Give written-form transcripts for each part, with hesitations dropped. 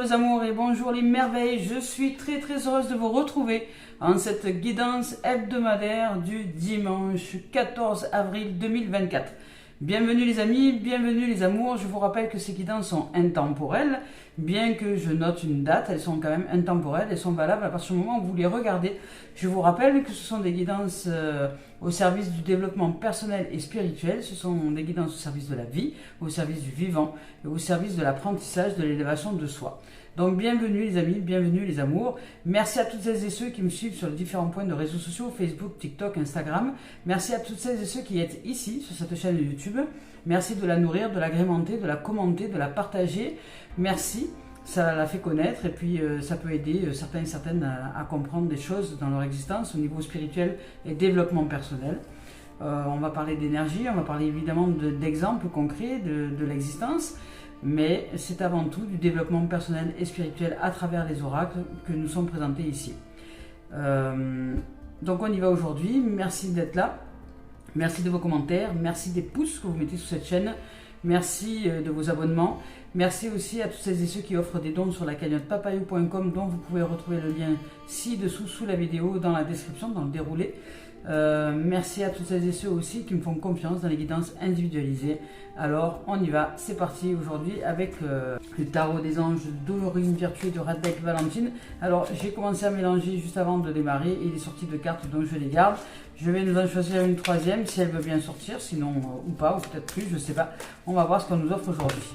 les amours et bonjour les merveilles, je suis très heureuse de vous retrouver en cette guidance hebdomadaire du dimanche 14 avril 2024. Bienvenue les amis, bienvenue les amours, je vous rappelle que ces guidances sont intemporelles, bien que je note une date, elles sont quand même intemporelles, elles sont valables à partir du moment où vous les regardez. Je vous rappelle que ce sont des guidances au service du développement personnel et spirituel, ce sont des guidances au service de la vie, au service du vivant et au service de l'apprentissage, de l'élévation de soi. Donc bienvenue les amis, bienvenue les amours. Merci à toutes celles et ceux qui me suivent sur les différents points de réseaux sociaux, Facebook, TikTok, Instagram. Merci à toutes celles et ceux qui êtes ici sur cette chaîne YouTube. Merci de la nourrir, de l'agrémenter, de la commenter, de la partager. Merci, ça la fait connaître et puis ça peut aider certains et certaines à comprendre des choses dans leur existence au niveau spirituel et développement personnel. On va parler d'énergie, on va parler évidemment d'exemples concrets de l'existence. Mais c'est avant tout du développement personnel et spirituel à travers les oracles que nous sommes présentés ici. Donc on y va aujourd'hui, merci d'être là, merci de vos commentaires, merci des pouces que vous mettez sur cette chaîne, merci de vos abonnements, merci aussi à tous celles et ceux qui offrent des dons sur la cagnotte papayou.com dont vous pouvez retrouver le lien ci-dessous sous la vidéo, dans la description, dans le déroulé. Merci à toutes celles et ceux aussi qui me font confiance dans les guidances individualisées. Alors on y va, c'est parti aujourd'hui avec le tarot des anges d'Aurine Virtue et de Radek Valentine. Alors j'ai commencé à mélanger juste avant de démarrer et il est sorti de cartes donc je les garde. Je vais nous en choisir une troisième si elle veut bien sortir, sinon ou pas, ou peut-être plus, je sais pas. On va voir ce qu'on nous offre aujourd'hui.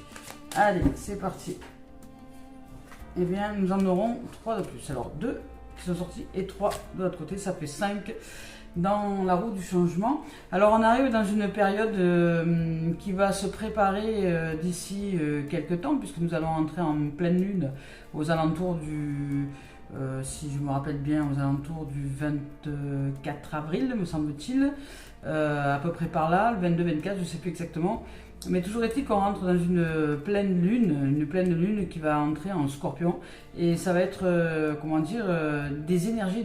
Allez, c'est parti. Eh bien nous en aurons 3 de plus. Alors 2 qui sont sortis et 3 de l'autre côté, ça fait 5 dans la roue du changement. Alors on arrive dans une période qui va se préparer d'ici quelques temps, puisque nous allons entrer en pleine lune aux alentours du, si je me rappelle bien, aux alentours du 24 avril, me semble-t-il, à peu près par là, le 22-24, je ne sais plus exactement. Mais toujours est-il qu'on rentre dans une pleine lune qui va entrer en scorpion, et ça va être, comment dire, des énergies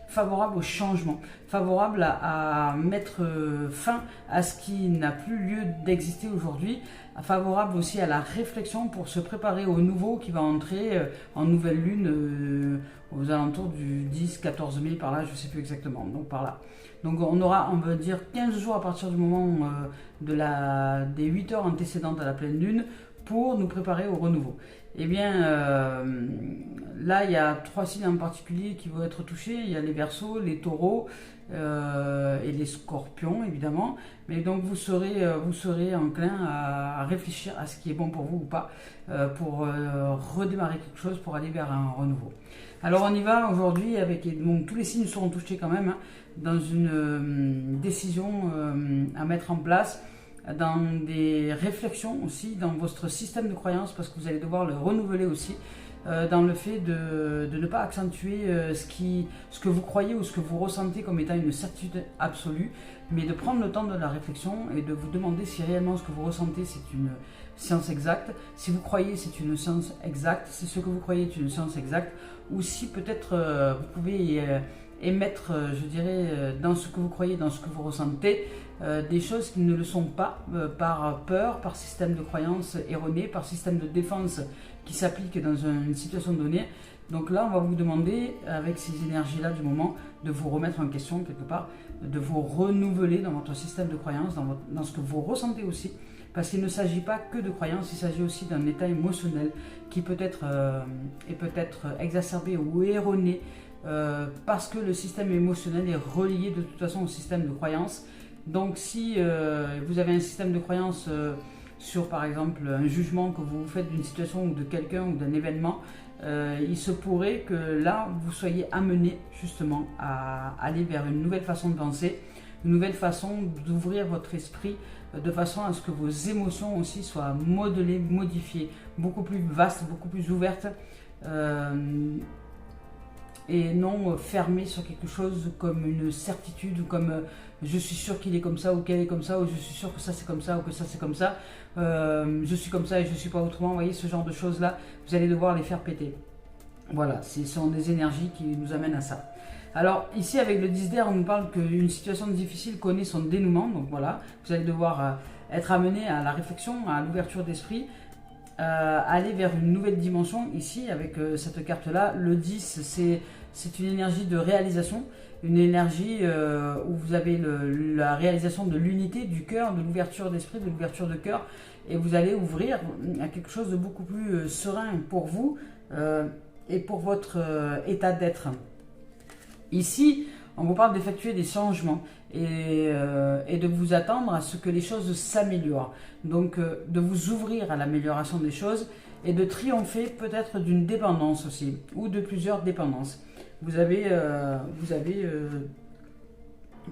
favorables au changement, favorables à mettre fin à ce qui n'a plus lieu d'exister aujourd'hui, favorable aussi à la réflexion pour se préparer au nouveau qui va entrer en nouvelle lune aux alentours du 10-14 mai, par là, je ne sais plus exactement, donc par là. Donc on aura, on va dire, 15 jours à partir du moment des 8 heures antécédentes à la pleine lune pour nous préparer au renouveau. Eh bien, là, il y a 3 signes en particulier qui vont être touchés. Il y a les Verseaux, les Taureaux et les Scorpions, évidemment. Mais donc, vous serez enclin à réfléchir à ce qui est bon pour vous ou pas, pour redémarrer quelque chose, pour aller vers un renouveau. Alors, on y va aujourd'hui avec... Bon, tous les signes seront touchés quand même, hein, dans une décision à mettre en place, dans des réflexions aussi, dans votre système de croyance, parce que vous allez devoir le renouveler aussi, dans le fait de ne pas accentuer ce que vous croyez ou ce que vous ressentez comme étant une certitude absolue, mais de prendre le temps de la réflexion et de vous demander si réellement ce que vous ressentez c'est une science exacte, si vous croyez c'est une science exacte, si ce que vous croyez est une science exacte, ou si peut-être vous pouvez émettre, je dirais, dans ce que vous croyez, dans ce que vous ressentez, des choses qui ne le sont pas, par peur, par système de croyance erroné, par système de défense qui s'applique dans une situation donnée. Donc là, on va vous demander, avec ces énergies-là du moment, de vous remettre en question quelque part, de vous renouveler dans votre système de croyance, dans ce que vous ressentez aussi, parce qu'il ne s'agit pas que de croyance, il s'agit aussi d'un état émotionnel qui peut être exacerbé ou erroné, parce que le système émotionnel est relié de toute façon au système de croyance. Donc si vous avez un système de croyance sur par exemple un jugement que vous faites d'une situation ou de quelqu'un ou d'un événement, il se pourrait que là vous soyez amené justement à aller vers une nouvelle façon de penser, une nouvelle façon d'ouvrir votre esprit, de façon à ce que vos émotions aussi soient modelées, modifiées, beaucoup plus vastes, beaucoup plus ouvertes, et non fermé sur quelque chose comme une certitude, ou comme je suis sûr qu'il est comme ça ou qu'elle est comme ça, ou je suis sûr que ça c'est comme ça ou que ça c'est comme ça, je suis comme ça et je ne suis pas autrement. Vous voyez, ce genre de choses là, vous allez devoir les faire péter. Voilà, ce sont des énergies qui nous amènent à ça. Alors ici avec le 10 d'air, on nous parle qu'une situation difficile connaît son dénouement. Donc voilà, vous allez devoir être amené à la réflexion, à l'ouverture d'esprit, aller vers une nouvelle dimension ici avec cette carte là. Le 10 c'est une énergie de réalisation, une énergie où vous avez la réalisation de l'unité du cœur, de l'ouverture d'esprit, de l'ouverture de cœur, et vous allez ouvrir à quelque chose de beaucoup plus serein pour vous et pour votre état d'être. Ici, on vous parle d'effectuer des changements et de vous attendre à ce que les choses s'améliorent. Donc, de vous ouvrir à l'amélioration des choses et de triompher peut-être d'une dépendance aussi, ou de plusieurs dépendances. Vous avez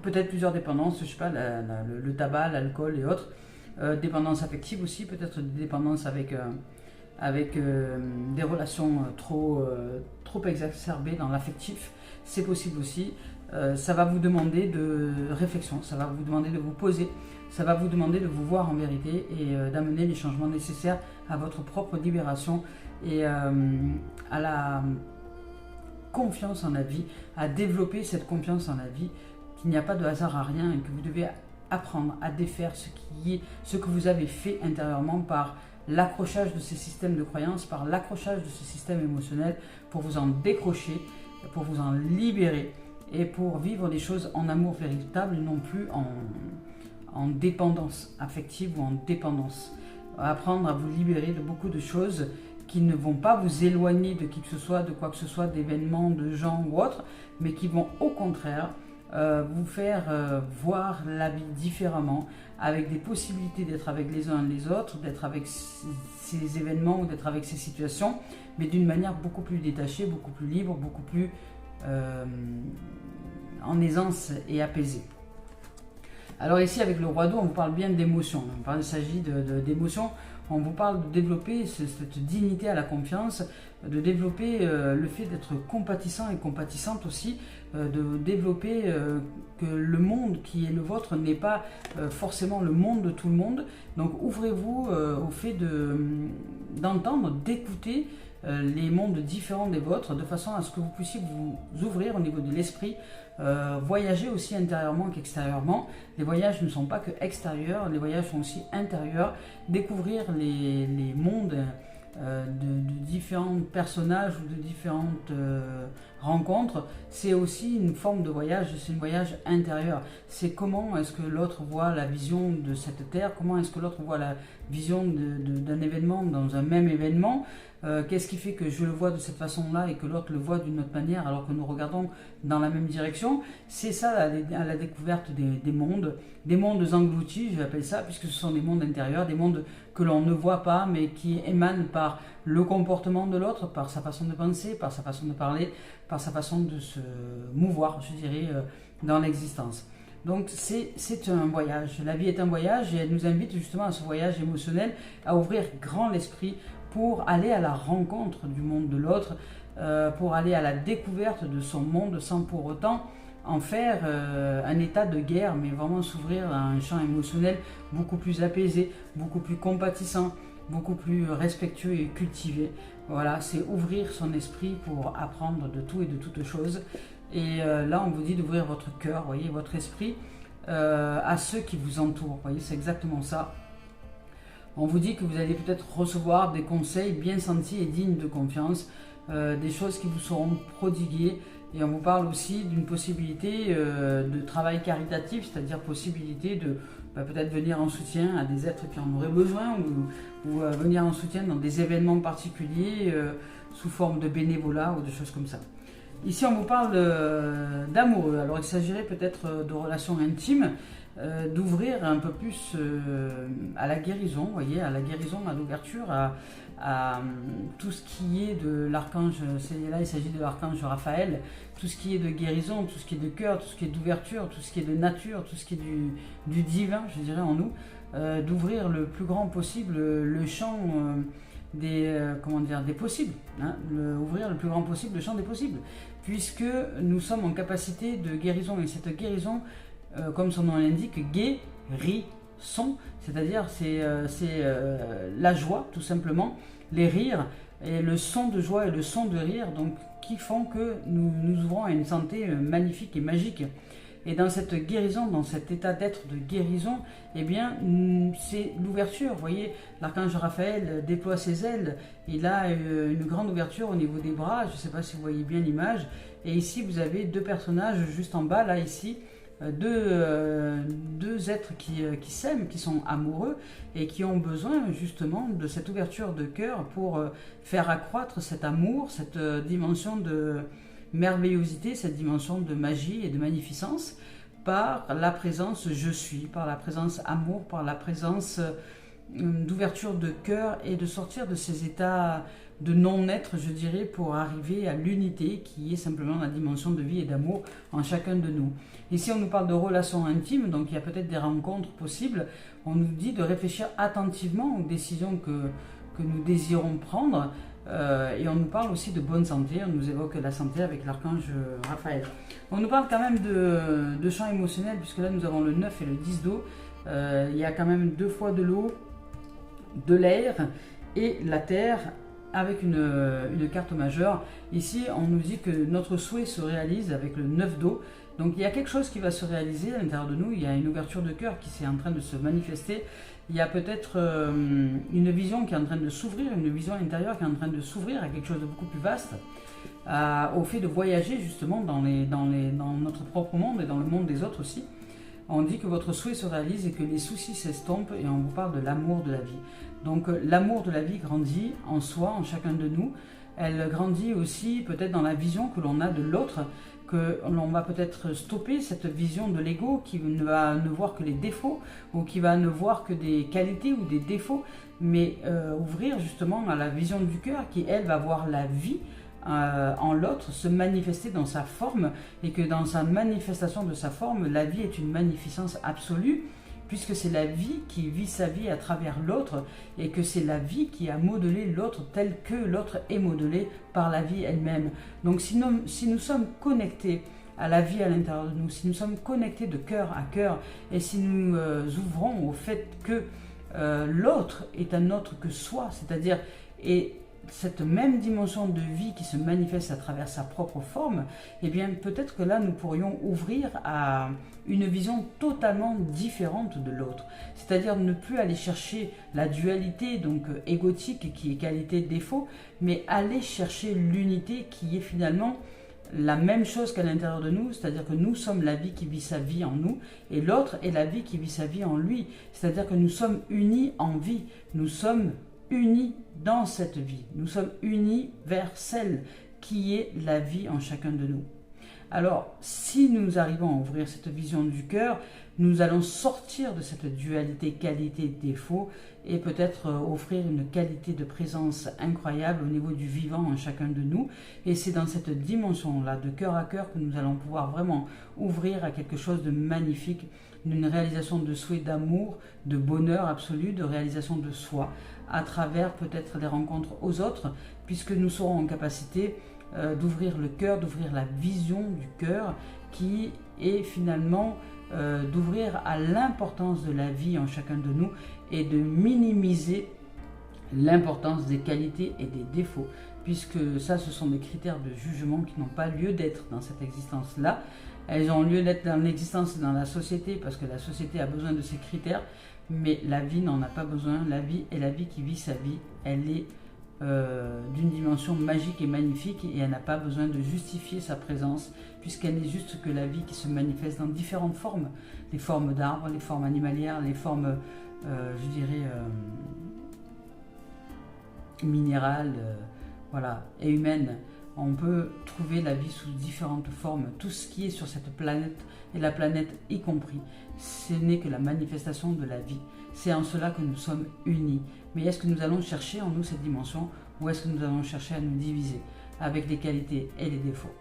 peut-être plusieurs dépendances, je ne sais pas, le tabac, l'alcool et autres. Dépendance affective aussi, peut-être des dépendances avec des relations trop exacerbées dans l'affectif. C'est possible aussi. Ça va vous demander de réflexion, ça va vous demander de vous poser, ça va vous demander de vous voir en vérité et d'amener les changements nécessaires à votre propre libération et à la confiance en la vie, à développer cette confiance en la vie, qu'il n'y a pas de hasard à rien et que vous devez apprendre à défaire ce que vous avez fait intérieurement par l'accrochage de ces systèmes de croyances, par l'accrochage de ce système émotionnel, pour vous en décrocher, pour vous en libérer et pour vivre des choses en amour véritable et non plus en dépendance affective ou en dépendance. Apprendre à vous libérer de beaucoup de choses qui ne vont pas vous éloigner de qui que ce soit, de quoi que ce soit, d'événements, de gens ou autres, mais qui vont au contraire vous faire voir la vie différemment, avec des possibilités d'être avec les uns et les autres, d'être avec ces événements ou d'être avec ces situations, mais d'une manière beaucoup plus détachée, beaucoup plus libre, beaucoup plus en aisance et apaisée. Alors ici avec le roi d'eau, on vous parle bien d'émotions, il s'agit d'émotions, on vous parle de développer cette dignité à la confiance, de développer le fait d'être compatissant et compatissante aussi, de développer que le monde qui est le vôtre n'est pas forcément le monde de tout le monde. Donc ouvrez-vous au fait d'entendre, d'écouter les mondes différents des vôtres, de façon à ce que vous puissiez vous ouvrir au niveau de l'esprit, voyager aussi intérieurement qu'extérieurement. Les voyages ne sont pas que extérieurs, les voyages sont aussi intérieurs, découvrir les mondes de différents personnages ou de différentes rencontres, c'est aussi une forme de voyage, c'est un voyage intérieur. C'est comment est-ce que l'autre voit la vision de cette terre, comment est-ce que l'autre voit la vision d'un événement dans un même événement, qu'est-ce qui fait que je le vois de cette façon-là et que l'autre le voit d'une autre manière alors que nous regardons dans la même direction. C'est ça à la découverte des mondes engloutis, j'appelle ça, puisque ce sont des mondes intérieurs, des mondes que l'on ne voit pas mais qui émanent par le comportement de l'autre, par sa façon de penser, par sa façon de parler, par sa façon de se mouvoir, je dirais, dans l'existence. Donc c'est un voyage, la vie est un voyage et elle nous invite justement à ce voyage émotionnel, à ouvrir grand l'esprit pour aller à la rencontre du monde de l'autre, pour aller à la découverte de son monde sans pour autant en faire un état de guerre, mais vraiment s'ouvrir à un champ émotionnel beaucoup plus apaisé, beaucoup plus compatissant, beaucoup plus respectueux et cultivé. Voilà, c'est ouvrir son esprit pour apprendre de tout et de toutes choses. Et là, on vous dit d'ouvrir votre cœur, voyez, votre esprit à ceux qui vous entourent. Voyez, c'est exactement ça. On vous dit que vous allez peut-être recevoir des conseils bien sentis et dignes de confiance, des choses qui vous seront prodiguées. Et on vous parle aussi d'une possibilité de travail caritatif, c'est-à-dire possibilité de peut-être venir en soutien à des êtres qui en auraient besoin ou venir en soutien dans des événements particuliers sous forme de bénévolat ou de choses comme ça. Ici, on vous parle d'amoureux. Alors, il s'agirait peut-être de relations intimes, d'ouvrir un peu plus à la guérison, vous voyez, à la guérison, à l'ouverture, à tout ce qui est de l'archange, là il s'agit de l'archange Raphaël, tout ce qui est de guérison, tout ce qui est de cœur, tout ce qui est d'ouverture, tout ce qui est de nature, tout ce qui est du divin, je dirais en nous, d'ouvrir le plus grand possible le champ des possibles, hein, ouvrir le plus grand possible le champ des possibles, puisque nous sommes en capacité de guérison, et cette guérison, comme son nom l'indique, guérison, c'est-à-dire c'est la joie tout simplement, les rires et le son de joie et le son de rire, donc qui font que nous ouvrons à une santé magnifique et magique. Et dans cette guérison, dans cet état d'être de guérison, eh bien, c'est l'ouverture. Vous voyez, l'archange Raphaël déploie ses ailes. Il a une grande ouverture au niveau des bras. Je ne sais pas si vous voyez bien l'image. Et ici, vous avez deux personnages juste en bas, là, ici. Deux êtres qui s'aiment, qui sont amoureux et qui ont besoin justement de cette ouverture de cœur pour faire accroître cet amour, cette dimension de merveillosité, cette dimension de magie et de magnificence par la présence je suis, par la présence amour, par la présence d'ouverture de cœur et de sortir de ces états de non-être, je dirais, pour arriver à l'unité qui est simplement la dimension de vie et d'amour en chacun de nous. Ici, on nous parle de relations intimes, donc il y a peut-être des rencontres possibles. On nous dit de réfléchir attentivement aux décisions que nous désirons prendre. Et on nous parle aussi de bonne santé, on nous évoque la santé avec l'archange Raphaël. On nous parle quand même de champ émotionnel, puisque là nous avons le 9 et le 10 d'eau. Il y a quand même 2 fois de l'eau, de l'air et la terre, avec une carte majeure. Ici, on nous dit que notre souhait se réalise avec le 9 d'eau. Donc il y a quelque chose qui va se réaliser à l'intérieur de nous, il y a une ouverture de cœur qui est en train de se manifester. Il y a peut-être une vision qui est en train de s'ouvrir, une vision intérieure qui est en train de s'ouvrir à quelque chose de beaucoup plus vaste, au fait de voyager justement dans notre propre monde et dans le monde des autres aussi. On dit que votre souhait se réalise et que les soucis s'estompent et on vous parle de l'amour de la vie. Donc l'amour de la vie grandit en soi, en chacun de nous. Elle grandit aussi peut-être dans la vision que l'on a de l'autre, que l'on va peut-être stopper cette vision de l'ego qui ne va ne voir que les défauts ou qui va ne voir que des qualités ou des défauts, mais ouvrir justement à la vision du cœur qui, elle, va voir la vie en l'autre se manifester dans sa forme et que dans sa manifestation de sa forme, la vie est une magnificence absolue puisque c'est la vie qui vit sa vie à travers l'autre et que c'est la vie qui a modelé l'autre tel que l'autre est modelé par la vie elle-même. Donc si nous sommes connectés à la vie à l'intérieur de nous, si nous sommes connectés de cœur à cœur et si nous ouvrons au fait que l'autre est un autre que soi, c'est-à-dire et cette même dimension de vie qui se manifeste à travers sa propre forme, eh bien peut-être que là nous pourrions ouvrir à une vision totalement différente de l'autre. C'est-à-dire ne plus aller chercher la dualité, donc égotique, qui est qualité-défaut, mais aller chercher l'unité qui est finalement la même chose qu'à l'intérieur de nous, c'est-à-dire que nous sommes la vie qui vit sa vie en nous, et l'autre est la vie qui vit sa vie en lui. C'est-à-dire que nous sommes unis en vie, nous sommes unis dans cette vie. Nous sommes unis vers celle qui est la vie en chacun de nous. Alors, si nous arrivons à ouvrir cette vision du cœur, nous allons sortir de cette dualité qualité-défaut et peut-être offrir une qualité de présence incroyable au niveau du vivant en chacun de nous. Et c'est dans cette dimension-là, de cœur à cœur, que nous allons pouvoir vraiment ouvrir à quelque chose de magnifique, d'une réalisation de souhait d'amour, de bonheur absolu, de réalisation de soi, à travers peut-être des rencontres aux autres, puisque nous serons en capacité d'ouvrir le cœur, d'ouvrir la vision du cœur, qui est finalement d'ouvrir à l'importance de la vie en chacun de nous et de minimiser l'importance des qualités et des défauts, puisque ça, ce sont des critères de jugement qui n'ont pas lieu d'être dans cette existence-là. Elles ont lieu d'être dans l'existence et dans la société, parce que la société a besoin de ces critères, mais la vie n'en a pas besoin. La vie est la vie qui vit sa vie. Elle est d'une dimension magique et magnifique, et elle n'a pas besoin de justifier sa présence, puisqu'elle n'est juste que la vie qui se manifeste dans différentes formes. Les formes d'arbres, les formes animalières, les formes, je dirais, minérales, voilà, et humaines. On peut trouver la vie sous différentes formes. Tout ce qui est sur cette planète, et la planète y compris, ce n'est que la manifestation de la vie. C'est en cela que nous sommes unis. Mais est-ce que nous allons chercher en nous cette dimension, ou est-ce que nous allons chercher à nous diviser avec les qualités et les défauts?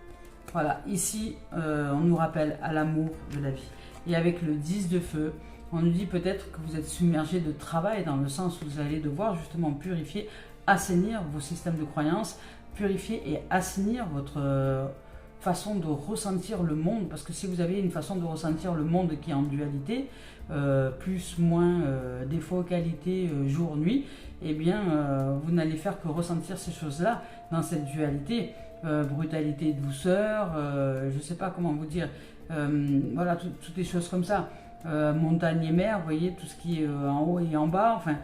Voilà, ici, on nous rappelle à l'amour de la vie. Et avec le 10 de feu, on nous dit peut-être que vous êtes submergé de travail, dans le sens où vous allez devoir justement purifier, assainir vos systèmes de croyances, purifier et assainir votre façon de ressentir le monde, parce que si vous avez une façon de ressentir le monde qui est en dualité, plus, moins, défaut, qualité, jour, nuit, eh bien vous n'allez faire que ressentir ces choses-là dans cette dualité, brutalité, douceur, je ne sais pas comment vous dire, voilà, toutes les choses comme ça. Montagne et mer, vous voyez, tout ce qui est en haut et en bas, enfin,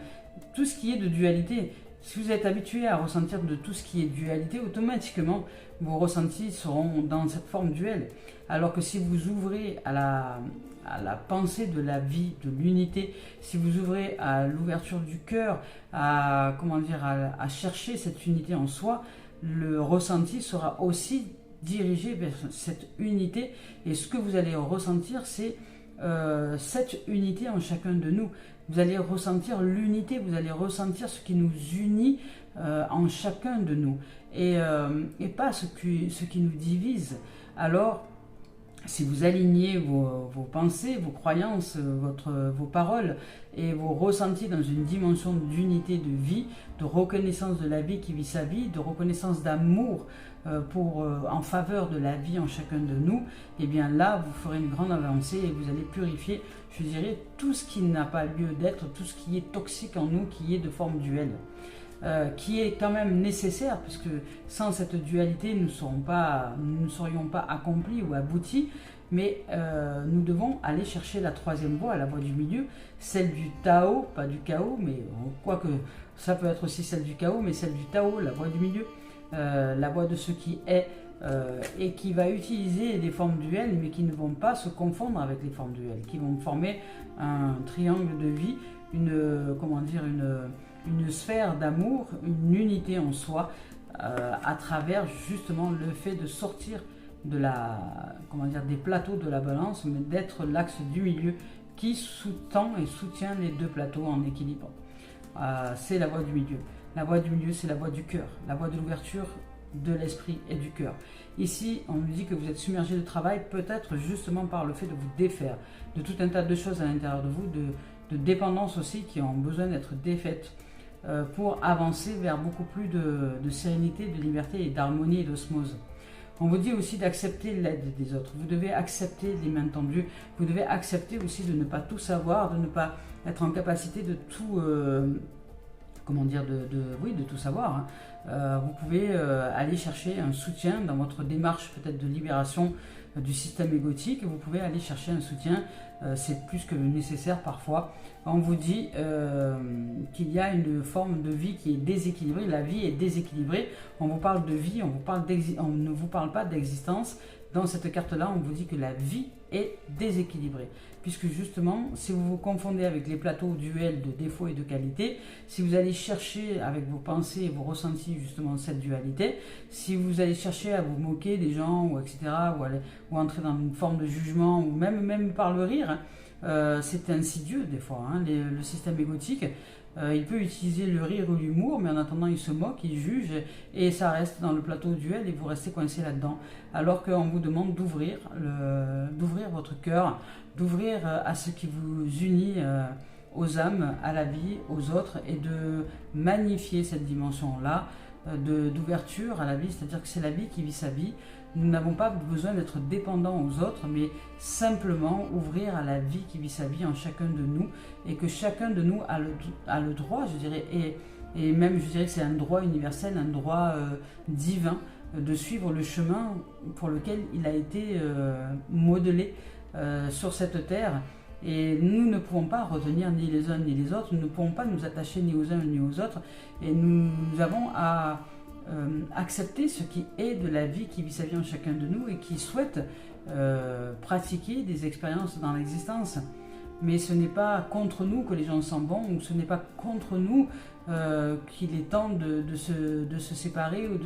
tout ce qui est de dualité. Si vous êtes habitué à ressentir de tout ce qui est dualité, automatiquement, vos ressentis seront dans cette forme duelle. Alors que si vous ouvrez à la pensée de la vie, de l'unité, si vous ouvrez à l'ouverture du cœur, à chercher cette unité en soi, le ressenti sera aussi dirigé vers cette unité. Et ce que vous allez ressentir, c'est cette unité en chacun de nous. Vous allez ressentir l'unité, vous allez ressentir ce qui nous unit en chacun de nous et pas ce qui nous divise. Alors, si vous alignez vos pensées, vos croyances, vos paroles et vos ressentis dans une dimension d'unité de vie, de reconnaissance de la vie qui vit sa vie, de reconnaissance d'amour en faveur de la vie en chacun de nous, et bien là, vous ferez une grande avancée et vous allez purifier, je dirais, tout ce qui n'a pas lieu d'être, tout ce qui est toxique en nous, qui est de forme duelle. Qui est quand même nécessaire, puisque sans cette dualité, nous ne serions pas accomplis ou aboutis, mais nous devons aller chercher la troisième voie, la voie du milieu, celle du Tao, pas du chaos, mais quoique ça peut être aussi celle du chaos, mais celle du Tao, la voie du milieu, la voie de ce qui est, et qui va utiliser des formes duelles, mais qui ne vont pas se confondre avec les formes duelles, qui vont former un triangle de vie, une sphère d'amour, une unité en soi, à travers justement le fait de sortir des plateaux de la balance, mais d'être l'axe du milieu qui sous-tend et soutient les deux plateaux en équilibre. C'est la voie du milieu. La voie du milieu, c'est la voie du cœur, la voie de l'ouverture de l'esprit et du cœur. Ici, on nous dit que vous êtes submergé de travail, peut-être justement par le fait de vous défaire de tout un tas de choses à l'intérieur de vous, de dépendances aussi qui ont besoin d'être défaites pour avancer vers beaucoup plus de sérénité, de liberté et d'harmonie et d'osmose. On vous dit aussi d'accepter l'aide des autres. Vous devez accepter les mains tendues. Vous devez accepter aussi de ne pas tout savoir, de ne pas être en capacité de tout, de tout savoir. Vous pouvez aller chercher un soutien dans votre démarche peut-être de libération du système égotique. Vous pouvez aller chercher un soutien, c'est plus que nécessaire parfois. On vous dit qu'il y a une forme de vie qui est déséquilibrée, la vie est déséquilibrée. On vous parle de vie, on ne vous parle pas d'existence. Dans cette carte-là, on vous dit que la vie est déséquilibrée. Puisque justement, si vous vous confondez avec les plateaux duels de défauts et de qualité, si vous allez chercher avec vos pensées et vos ressentis justement cette dualité, si vous allez chercher à vous moquer des gens, ou etc., ou entrer dans une forme de jugement, ou même par le rire, c'est insidieux des fois. Le système égotique, il peut utiliser le rire ou l'humour, mais en attendant il se moque, il juge, et ça reste dans le plateau duel et vous restez coincé là-dedans. Alors qu'on vous demande d'ouvrir votre cœur, d'ouvrir à ce qui vous unit aux âmes, à la vie, aux autres, et de magnifier cette dimension-là d'ouverture à la vie, c'est-à-dire que c'est la vie qui vit sa vie. Nous n'avons pas besoin d'être dépendants aux autres, mais simplement ouvrir à la vie qui vit sa vie en chacun de nous, et que chacun de nous a le droit, je dirais, et même je dirais que c'est un droit universel, un droit divin, de suivre le chemin pour lequel il a été modelé sur cette terre. Et nous ne pouvons pas retenir ni les uns ni les autres, nous ne pouvons pas nous attacher ni aux uns ni aux autres, et nous avons à accepter ce qui est de la vie qui vit sa vie en chacun de nous et qui souhaite pratiquer des expériences dans l'existence. Mais ce n'est pas contre nous que les gens s'en vont, ou ce n'est pas contre nous qu'il est temps de se séparer ou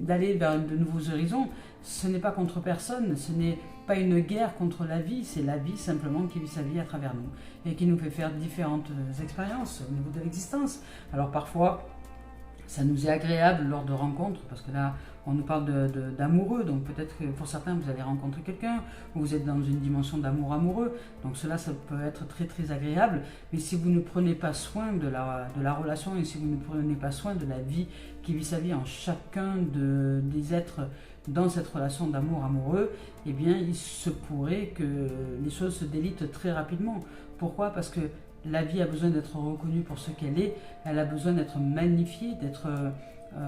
d'aller vers de nouveaux horizons. Ce n'est pas contre personne, ce n'est pas une guerre contre la vie, c'est la vie simplement qui vit sa vie à travers nous et qui nous fait faire différentes expériences au niveau de l'existence. Alors parfois, ça nous est agréable lors de rencontres, parce que là, on nous parle d'amoureux, donc peut-être que pour certains, vous allez rencontrer quelqu'un, ou vous êtes dans une dimension d'amour amoureux, donc ça peut être très très agréable, mais si vous ne prenez pas soin de la relation, et si vous ne prenez pas soin de la vie qui vit sa vie en chacun des êtres dans cette relation d'amour amoureux, eh bien, il se pourrait que les choses se délitent très rapidement. Pourquoi ? Parce que la vie a besoin d'être reconnue pour ce qu'elle est, elle a besoin d'être magnifiée, d'être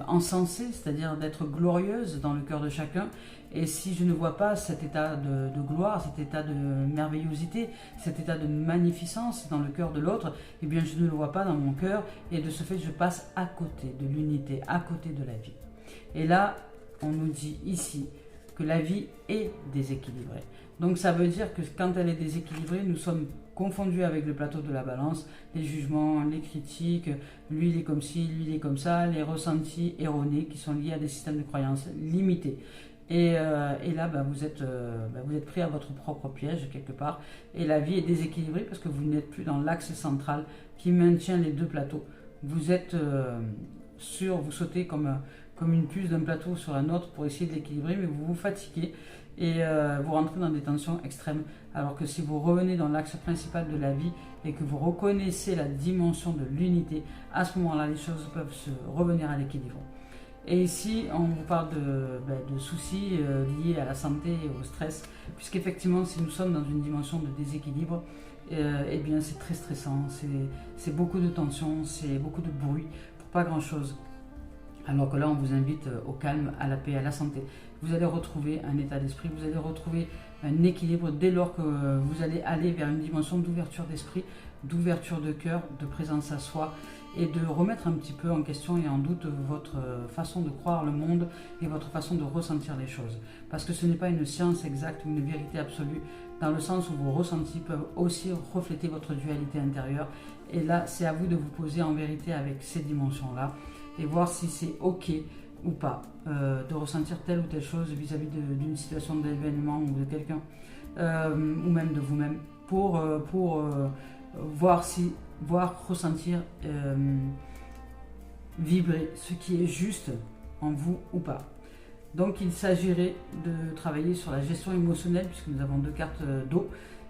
encensée, c'est-à-dire d'être glorieuse dans le cœur de chacun. Et si je ne vois pas cet état de gloire, cet état de merveillosité, cet état de magnificence dans le cœur de l'autre, eh bien je ne le vois pas dans mon cœur, et de ce fait je passe à côté de l'unité, à côté de la vie. Et là, on nous dit ici que la vie est déséquilibrée. Donc ça veut dire que quand elle est déséquilibrée, nous sommes confondus avec le plateau de la balance, les jugements, les critiques, lui il est comme ci, lui il est comme ça, les ressentis erronés qui sont liés à des systèmes de croyances limités. Et là, vous êtes pris à votre propre piège quelque part. Et la vie est déséquilibrée parce que vous n'êtes plus dans l'axe central qui maintient les deux plateaux. Vous êtes vous sautez comme une puce d'un plateau sur un autre pour essayer de l'équilibrer, mais vous vous fatiguez et vous rentrez dans des tensions extrêmes. Alors que si vous revenez dans l'axe principal de la vie et que vous reconnaissez la dimension de l'unité, à ce moment-là, les choses peuvent se revenir à l'équilibre. Et ici, on vous parle de soucis liés à la santé et au stress, puisqu'effectivement, si nous sommes dans une dimension de déséquilibre, eh bien c'est très stressant, c'est beaucoup de tension, c'est beaucoup de bruit, pour pas grand-chose. Alors que là, on vous invite au calme, à la paix, à la santé. Vous allez retrouver un état d'esprit, vous allez retrouver un équilibre dès lors que vous allez aller vers une dimension d'ouverture d'esprit, d'ouverture de cœur, de présence à soi, et de remettre un petit peu en question et en doute votre façon de croire le monde et votre façon de ressentir les choses. Parce que ce n'est pas une science exacte ou une vérité absolue, dans le sens où vos ressentis peuvent aussi refléter votre dualité intérieure. Et là, c'est à vous de vous poser en vérité avec ces dimensions-là et voir si c'est ok ou pas de ressentir telle ou telle chose vis-à-vis d'une situation d'événement ou de quelqu'un ou même de vous-même pour ressentir, vibrer ce qui est juste en vous ou pas. Donc il s'agirait de travailler sur la gestion émotionnelle, puisque nous avons deux cartes d'eau,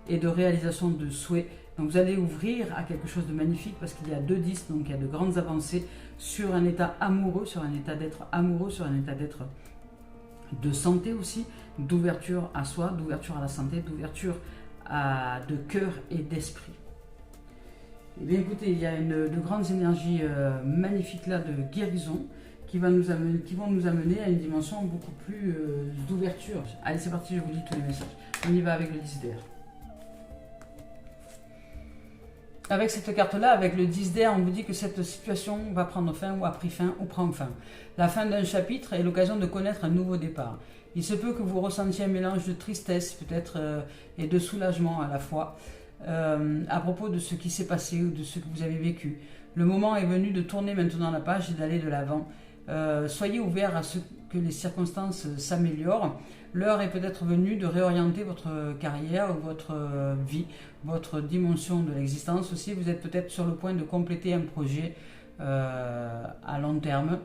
et de réalisation de souhaits. Donc vous allez ouvrir à quelque chose de magnifique, parce qu'il y a 2 10, donc il y a de grandes avancées sur un état amoureux, sur un état d'être amoureux, sur un état d'être de santé aussi, d'ouverture à soi, d'ouverture à la santé, d'ouverture de cœur et d'esprit. Eh bien écoutez, il y a de grandes énergies magnifiques là de guérison qui vont nous amener à une dimension beaucoup plus d'ouverture. Allez, c'est parti, je vous lis tous les messages. On y va avec le 10 d'air. Avec cette carte-là, avec le 10 d'air, on vous dit que cette situation va prendre fin ou a pris fin ou prend fin. La fin d'un chapitre est l'occasion de connaître un nouveau départ. Il se peut que vous ressentiez un mélange de tristesse peut-être et de soulagement à la fois à propos de ce qui s'est passé ou de ce que vous avez vécu. Le moment est venu de tourner maintenant la page et d'aller de l'avant. Soyez ouverts à ce que les circonstances s'améliorent. L'heure est peut-être venue de réorienter votre carrière, votre vie, votre dimension de l'existence aussi. Vous êtes peut-être sur le point de compléter un projet à long terme.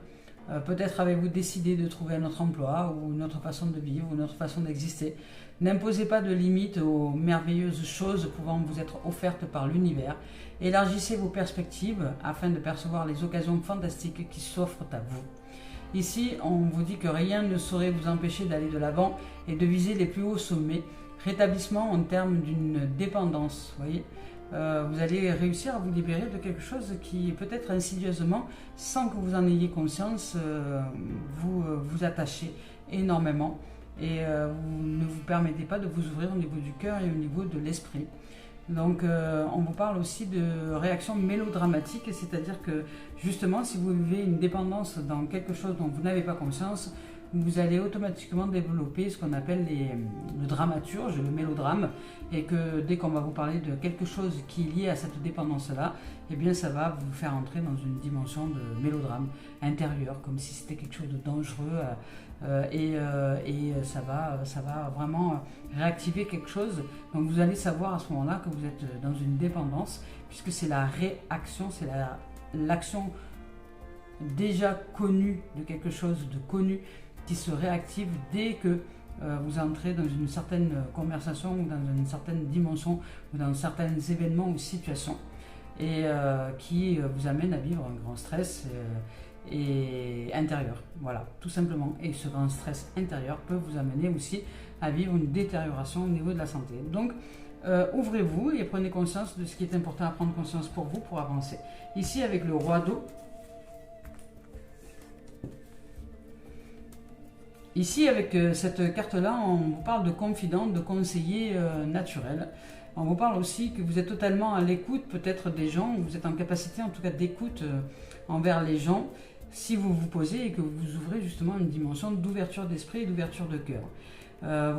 Peut-être avez-vous décidé de trouver un autre emploi ou une autre façon de vivre, une autre façon d'exister. N'imposez pas de limites aux merveilleuses choses pouvant vous être offertes par l'univers. Élargissez vos perspectives afin de percevoir les occasions fantastiques qui s'offrent à vous. Ici, on vous dit que rien ne saurait vous empêcher d'aller de l'avant et de viser les plus hauts sommets. Rétablissement en termes d'une dépendance, voyez. Vous allez réussir à vous libérer de quelque chose qui peut-être insidieusement, sans que vous en ayez conscience, vous attachez énormément et vous ne vous permettez pas de vous ouvrir au niveau du cœur et au niveau de l'esprit. Donc on vous parle aussi de réaction mélodramatique, c'est-à-dire que justement si vous vivez une dépendance dans quelque chose dont vous n'avez pas conscience, vous allez automatiquement développer ce qu'on appelle le dramaturge, le mélodrame, et que dès qu'on va vous parler de quelque chose qui est lié à cette dépendance-là, eh bien ça va vous faire entrer dans une dimension de mélodrame intérieur, comme si c'était quelque chose de dangereux, et ça va vraiment réactiver quelque chose. Donc vous allez savoir à ce moment-là que vous êtes dans une dépendance, puisque c'est la réaction, c'est l'action déjà connue de quelque chose de connu, qui se réactive dès que vous entrez dans une certaine conversation ou dans une certaine dimension ou dans certains événements ou situations et qui vous amène à vivre un grand stress et intérieur. Voilà, tout simplement. Et ce grand stress intérieur peut vous amener aussi à vivre une détérioration au niveau de la santé. Donc, ouvrez-vous et prenez conscience de ce qui est important à prendre conscience pour vous pour avancer. Ici, avec le roi d'eau, Ici, avec cette carte-là, on vous parle de confident, de conseiller naturel. On vous parle aussi que vous êtes totalement à l'écoute peut-être des gens, vous êtes en capacité en tout cas d'écoute envers les gens, si vous vous posez et que vous ouvrez justement une dimension d'ouverture d'esprit et d'ouverture de cœur.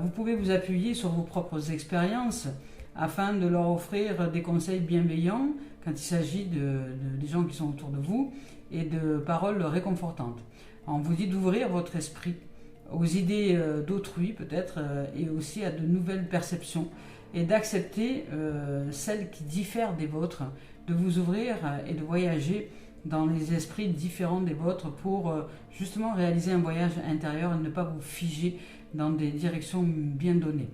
Vous pouvez vous appuyer sur vos propres expériences afin de leur offrir des conseils bienveillants quand il s'agit des gens qui sont autour de vous et de paroles réconfortantes. On vous dit d'ouvrir votre esprit aux idées d'autrui peut-être et aussi à de nouvelles perceptions et d'accepter celles qui diffèrent des vôtres, de vous ouvrir et de voyager dans les esprits différents des vôtres pour justement réaliser un voyage intérieur et ne pas vous figer dans des directions bien données.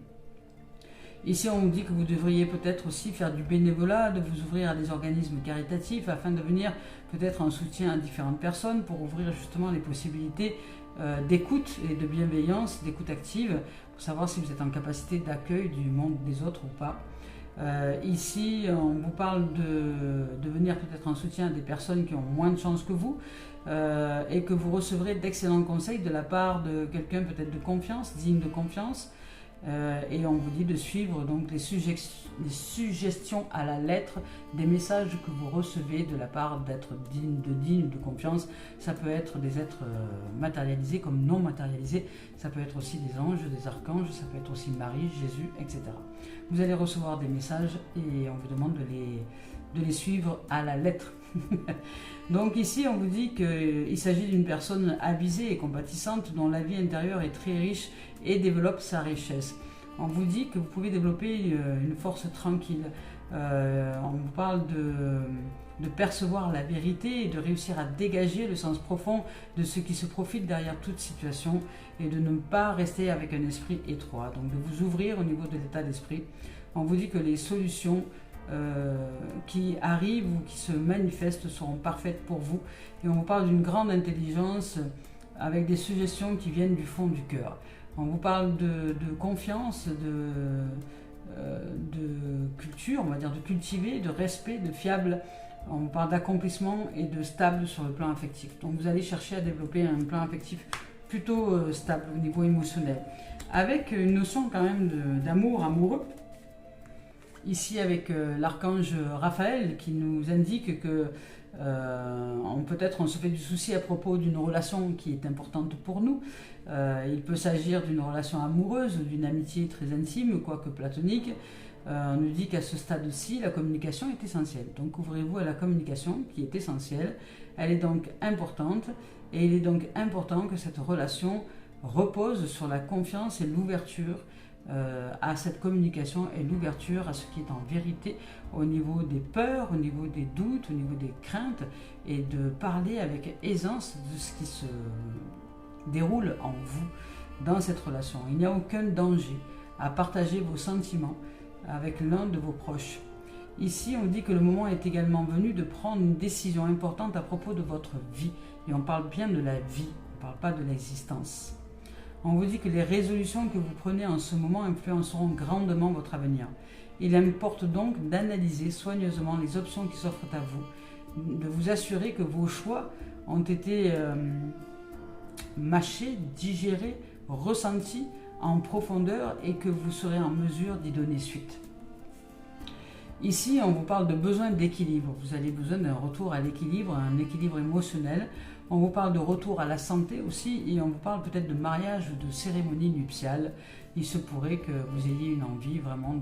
Ici, on vous dit que vous devriez peut-être aussi faire du bénévolat, de vous ouvrir à des organismes caritatifs afin de venir peut-être en soutien à différentes personnes pour ouvrir justement les possibilités d'écoute et de bienveillance, d'écoute active, pour savoir si vous êtes en capacité d'accueil du monde des autres ou pas. Ici, on vous parle de venir peut-être en soutien à des personnes qui ont moins de chance que vous et que vous recevrez d'excellents conseils de la part de quelqu'un peut-être de confiance, digne de confiance. Et on vous dit de suivre donc les suggestions à la lettre des messages que vous recevez de la part d'être digne de confiance. Ça peut être des êtres matérialisés comme non matérialisés, ça peut être aussi des anges, des archanges, ça peut être aussi Marie, Jésus, etc. Vous allez recevoir des messages et on vous demande de les suivre à la lettre. Donc ici on vous dit qu'il s'agit d'une personne avisée et compatissante dont la vie intérieure est très riche et développe sa richesse. On vous dit que vous pouvez développer une force tranquille. On vous parle de percevoir la vérité et de réussir à dégager le sens profond de ce qui se profile derrière toute situation et de ne pas rester avec un esprit étroit. Donc de vous ouvrir au niveau de l'état d'esprit. On vous dit que les solutions qui arrivent ou qui se manifestent seront parfaites pour vous. Et on vous parle d'une grande intelligence avec des suggestions qui viennent du fond du cœur. On vous parle de confiance, de culture, on va dire de cultiver, de respect, de fiable. On vous parle d'accomplissement et de stable sur le plan affectif. Donc vous allez chercher à développer un plan affectif plutôt stable au niveau émotionnel. Avec une notion quand même d'amour amoureux. Ici avec l'archange Raphaël qui nous indique que peut-être on se fait du souci à propos d'une relation qui est importante pour nous. Il peut s'agir d'une relation amoureuse, d'une amitié très intime, quoique platonique. On nous dit qu'à ce stade-ci, la communication est essentielle. Donc ouvrez-vous à la communication qui est essentielle. Elle est donc importante et il est donc important que cette relation repose sur la confiance et l'ouverture à cette communication et l'ouverture à ce qui est en vérité au niveau des peurs, au niveau des doutes, au niveau des craintes et de parler avec aisance de ce qui se déroule en vous dans cette relation. Il n'y a aucun danger à partager vos sentiments avec l'un de vos proches. Ici, on dit que le moment est également venu de prendre une décision importante à propos de votre vie. Et on parle bien de la vie, on ne parle pas de l'existence. On vous dit que les résolutions que vous prenez en ce moment influenceront grandement votre avenir. Il importe donc d'analyser soigneusement les options qui s'offrent à vous, de vous assurer que vos choix ont été mâchés, digérés, ressentis en profondeur et que vous serez en mesure d'y donner suite. Ici, on vous parle de besoin d'équilibre. Vous avez besoin d'un retour à l'équilibre, un équilibre émotionnel. On vous parle de retour à la santé aussi et on vous parle peut-être de mariage ou de cérémonie nuptiale. Il se pourrait que vous ayez une envie vraiment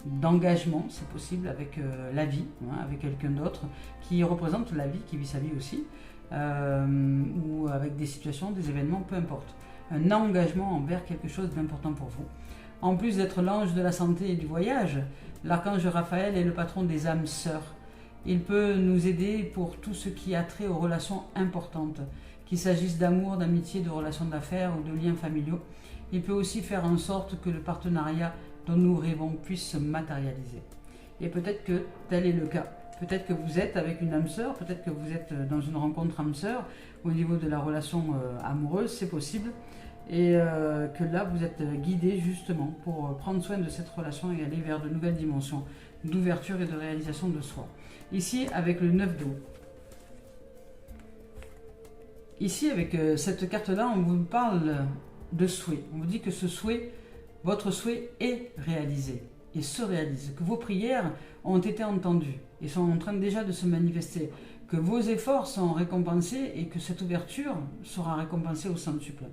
d'engagement, c'est possible, avec la vie, avec quelqu'un d'autre qui représente la vie, qui vit sa vie aussi, ou avec des situations, des événements, peu importe. Un engagement envers quelque chose d'important pour vous. En plus d'être l'ange de la santé et du voyage, l'archange Raphaël est le patron des âmes sœurs. Il peut nous aider pour tout ce qui a trait aux relations importantes, qu'il s'agisse d'amour, d'amitié, de relations d'affaires ou de liens familiaux. Il peut aussi faire en sorte que le partenariat dont nous rêvons puisse se matérialiser. Et peut-être que tel est le cas. Peut-être que vous êtes avec une âme sœur, peut-être que vous êtes dans une rencontre âme sœur, au niveau de la relation amoureuse, c'est possible. Et que là, vous êtes guidé justement pour prendre soin de cette relation et aller vers de nouvelles dimensions d'ouverture et de réalisation de soi. Ici, avec le 9 d'eau. Ici, avec cette carte-là, on vous parle de souhait. On vous dit que ce souhait, votre souhait est réalisé et se réalise, que vos prières ont été entendues et sont en train déjà de se manifester, que vos efforts sont récompensés et que cette ouverture sera récompensée au centuple.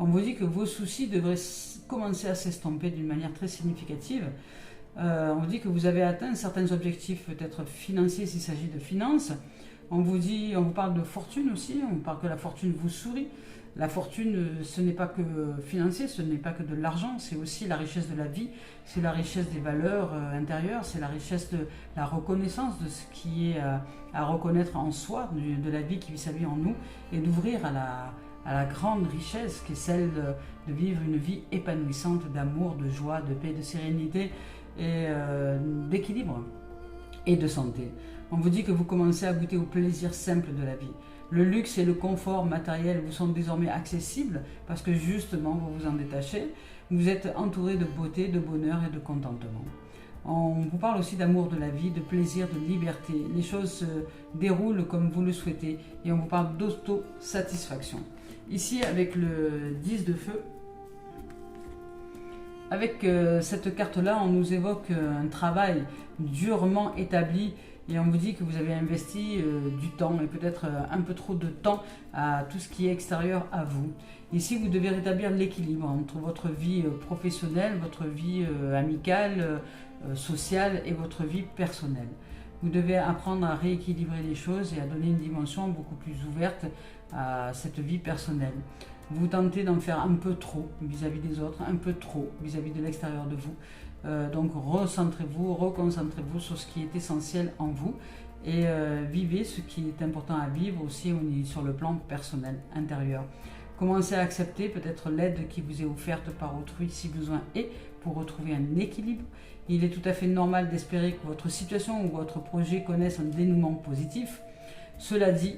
On vous dit que vos soucis devraient commencer à s'estomper d'une manière très significative. On vous dit que vous avez atteint certains objectifs, peut-être financiers s'il s'agit de finances. On vous parle de fortune aussi, on parle que la fortune vous sourit. La fortune, ce n'est pas que financier, ce n'est pas que de l'argent, c'est aussi la richesse de la vie, c'est la richesse des valeurs intérieures, c'est la richesse de la reconnaissance de ce qui est à reconnaître en soi, de la vie qui vit sa vie en nous, et d'ouvrir à la grande richesse qui est celle de vivre une vie épanouissante d'amour, de joie, de paix, de sérénité et d'équilibre et de santé. On vous dit que vous commencez à goûter au plaisir simple de la vie. Le luxe et le confort matériel vous sont désormais accessibles parce que justement vous vous en détachez. Vous êtes entouré de beauté, de bonheur et de contentement. On vous parle aussi d'amour de la vie, de plaisir, de liberté. Les choses se déroulent comme vous le souhaitez et on vous parle d'autosatisfaction. Ici avec le 10 de feu, avec cette carte-là, on nous évoque un travail durement établi. Et on vous dit que vous avez investi du temps et peut-être un peu trop de temps à tout ce qui est extérieur à vous. Ici, vous devez rétablir l'équilibre entre votre vie professionnelle, votre vie amicale, sociale et votre vie personnelle. Vous devez apprendre à rééquilibrer les choses et à donner une dimension beaucoup plus ouverte à cette vie personnelle. Vous tentez d'en faire un peu trop vis-à-vis des autres, un peu trop vis-à-vis de l'extérieur de vous. Donc recentrez-vous, reconcentrez-vous sur ce qui est essentiel en vous et vivez ce qui est important à vivre aussi sur le plan personnel, intérieur. Commencez à accepter peut-être l'aide qui vous est offerte par autrui si besoin est pour retrouver un équilibre. Il est tout à fait normal d'espérer que votre situation ou votre projet connaisse un dénouement positif. Cela dit,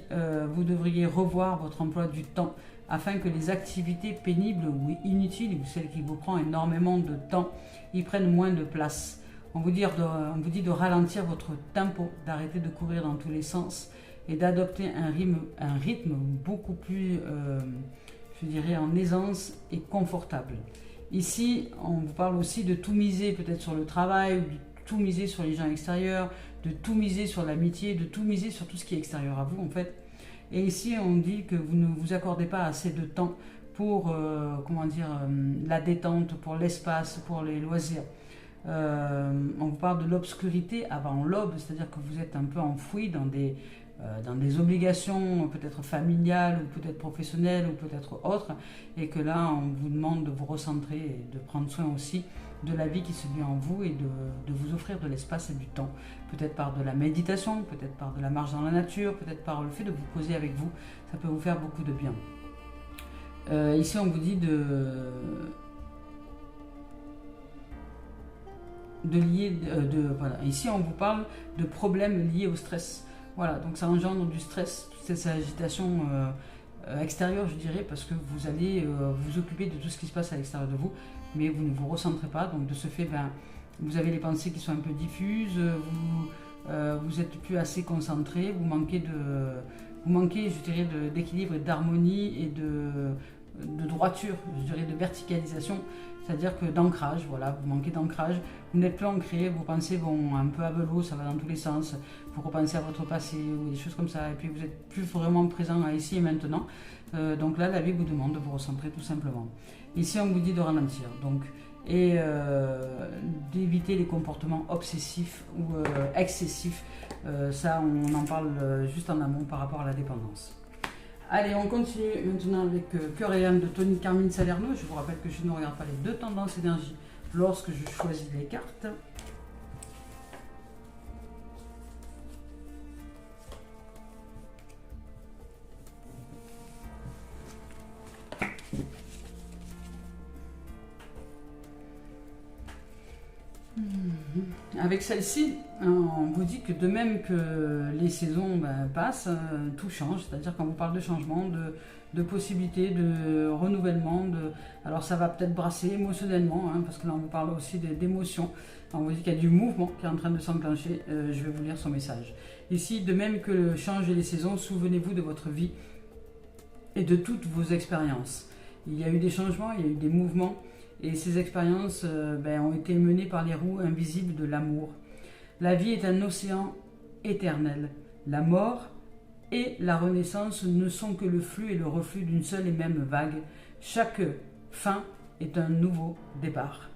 vous devriez revoir votre emploi du temps afin que les activités pénibles ou inutiles, ou celles qui vous prennent énormément de temps, y prennent moins de place. On vous dit de ralentir votre tempo, d'arrêter de courir dans tous les sens et d'adopter un rythme beaucoup plus, je dirais, en aisance et confortable. Ici, on vous parle aussi de tout miser peut-être sur le travail, ou de tout miser sur les gens extérieurs, de tout miser sur l'amitié, de tout miser sur tout ce qui est extérieur à vous en fait. Et ici, on dit que vous ne vous accordez pas assez de temps pour la détente, pour l'espace, pour les loisirs. On vous parle de l'obscurité avant l'aube, c'est-à-dire que vous êtes un peu enfoui dans des obligations peut-être familiales ou peut-être professionnelles ou peut-être autres, et que là, on vous demande de vous recentrer et de prendre soin aussi de la vie qui se vit en vous et de vous offrir de l'espace et du temps, peut-être par de la méditation, peut-être par de la marche dans la nature, peut-être par le fait de vous poser avec vous, ça peut vous faire beaucoup de bien. Ici on vous dit ici on vous parle de problèmes liés au stress. Voilà, donc ça engendre du stress, toute cette agitation extérieure, je dirais, parce que vous allez vous occuper de tout ce qui se passe à l'extérieur de vous, mais vous ne vous recentrez pas. Donc de ce fait, vous avez les pensées qui sont un peu diffuses, vous êtes plus assez concentré, vous manquez, je dirais, d'équilibre et d'harmonie et de droiture, je dirais, de verticalisation. C'est-à-dire que d'ancrage, voilà, vous manquez d'ancrage, vous n'êtes plus ancré, vos pensées vont un peu à velo, ça va dans tous les sens, vous repensez à votre passé ou des choses comme ça, et puis vous n'êtes plus vraiment présent à ici et maintenant. Donc là, la vie vous demande de vous recentrer tout simplement. Ici, on vous dit de ralentir, donc, et d'éviter les comportements obsessifs ou excessifs. Ça, on en parle juste en amont par rapport à la dépendance. Allez, on continue maintenant avec Cœur et âme de Tony Carmine Salerno. Je vous rappelle que je ne regarde pas les deux tendances énergie lorsque je choisis les cartes. Avec celle-ci, on vous dit que de même que les saisons passent, tout change, c'est-à-dire quand on vous parle de changement, de possibilités, de renouvellement, alors ça va peut-être brasser émotionnellement, parce que là on vous parle aussi d'émotions, on vous dit qu'il y a du mouvement qui est en train de s'enclencher, je vais vous lire son message. Ici, de même que changent les saisons, souvenez-vous de votre vie et de toutes vos expériences. il y a eu des changements, il y a eu des mouvements, et ces expériences ont été menées par les roues invisibles de l'amour. La vie est un océan éternel. La mort et la renaissance ne sont que le flux et le reflux d'une seule et même vague. Chaque fin est un nouveau départ.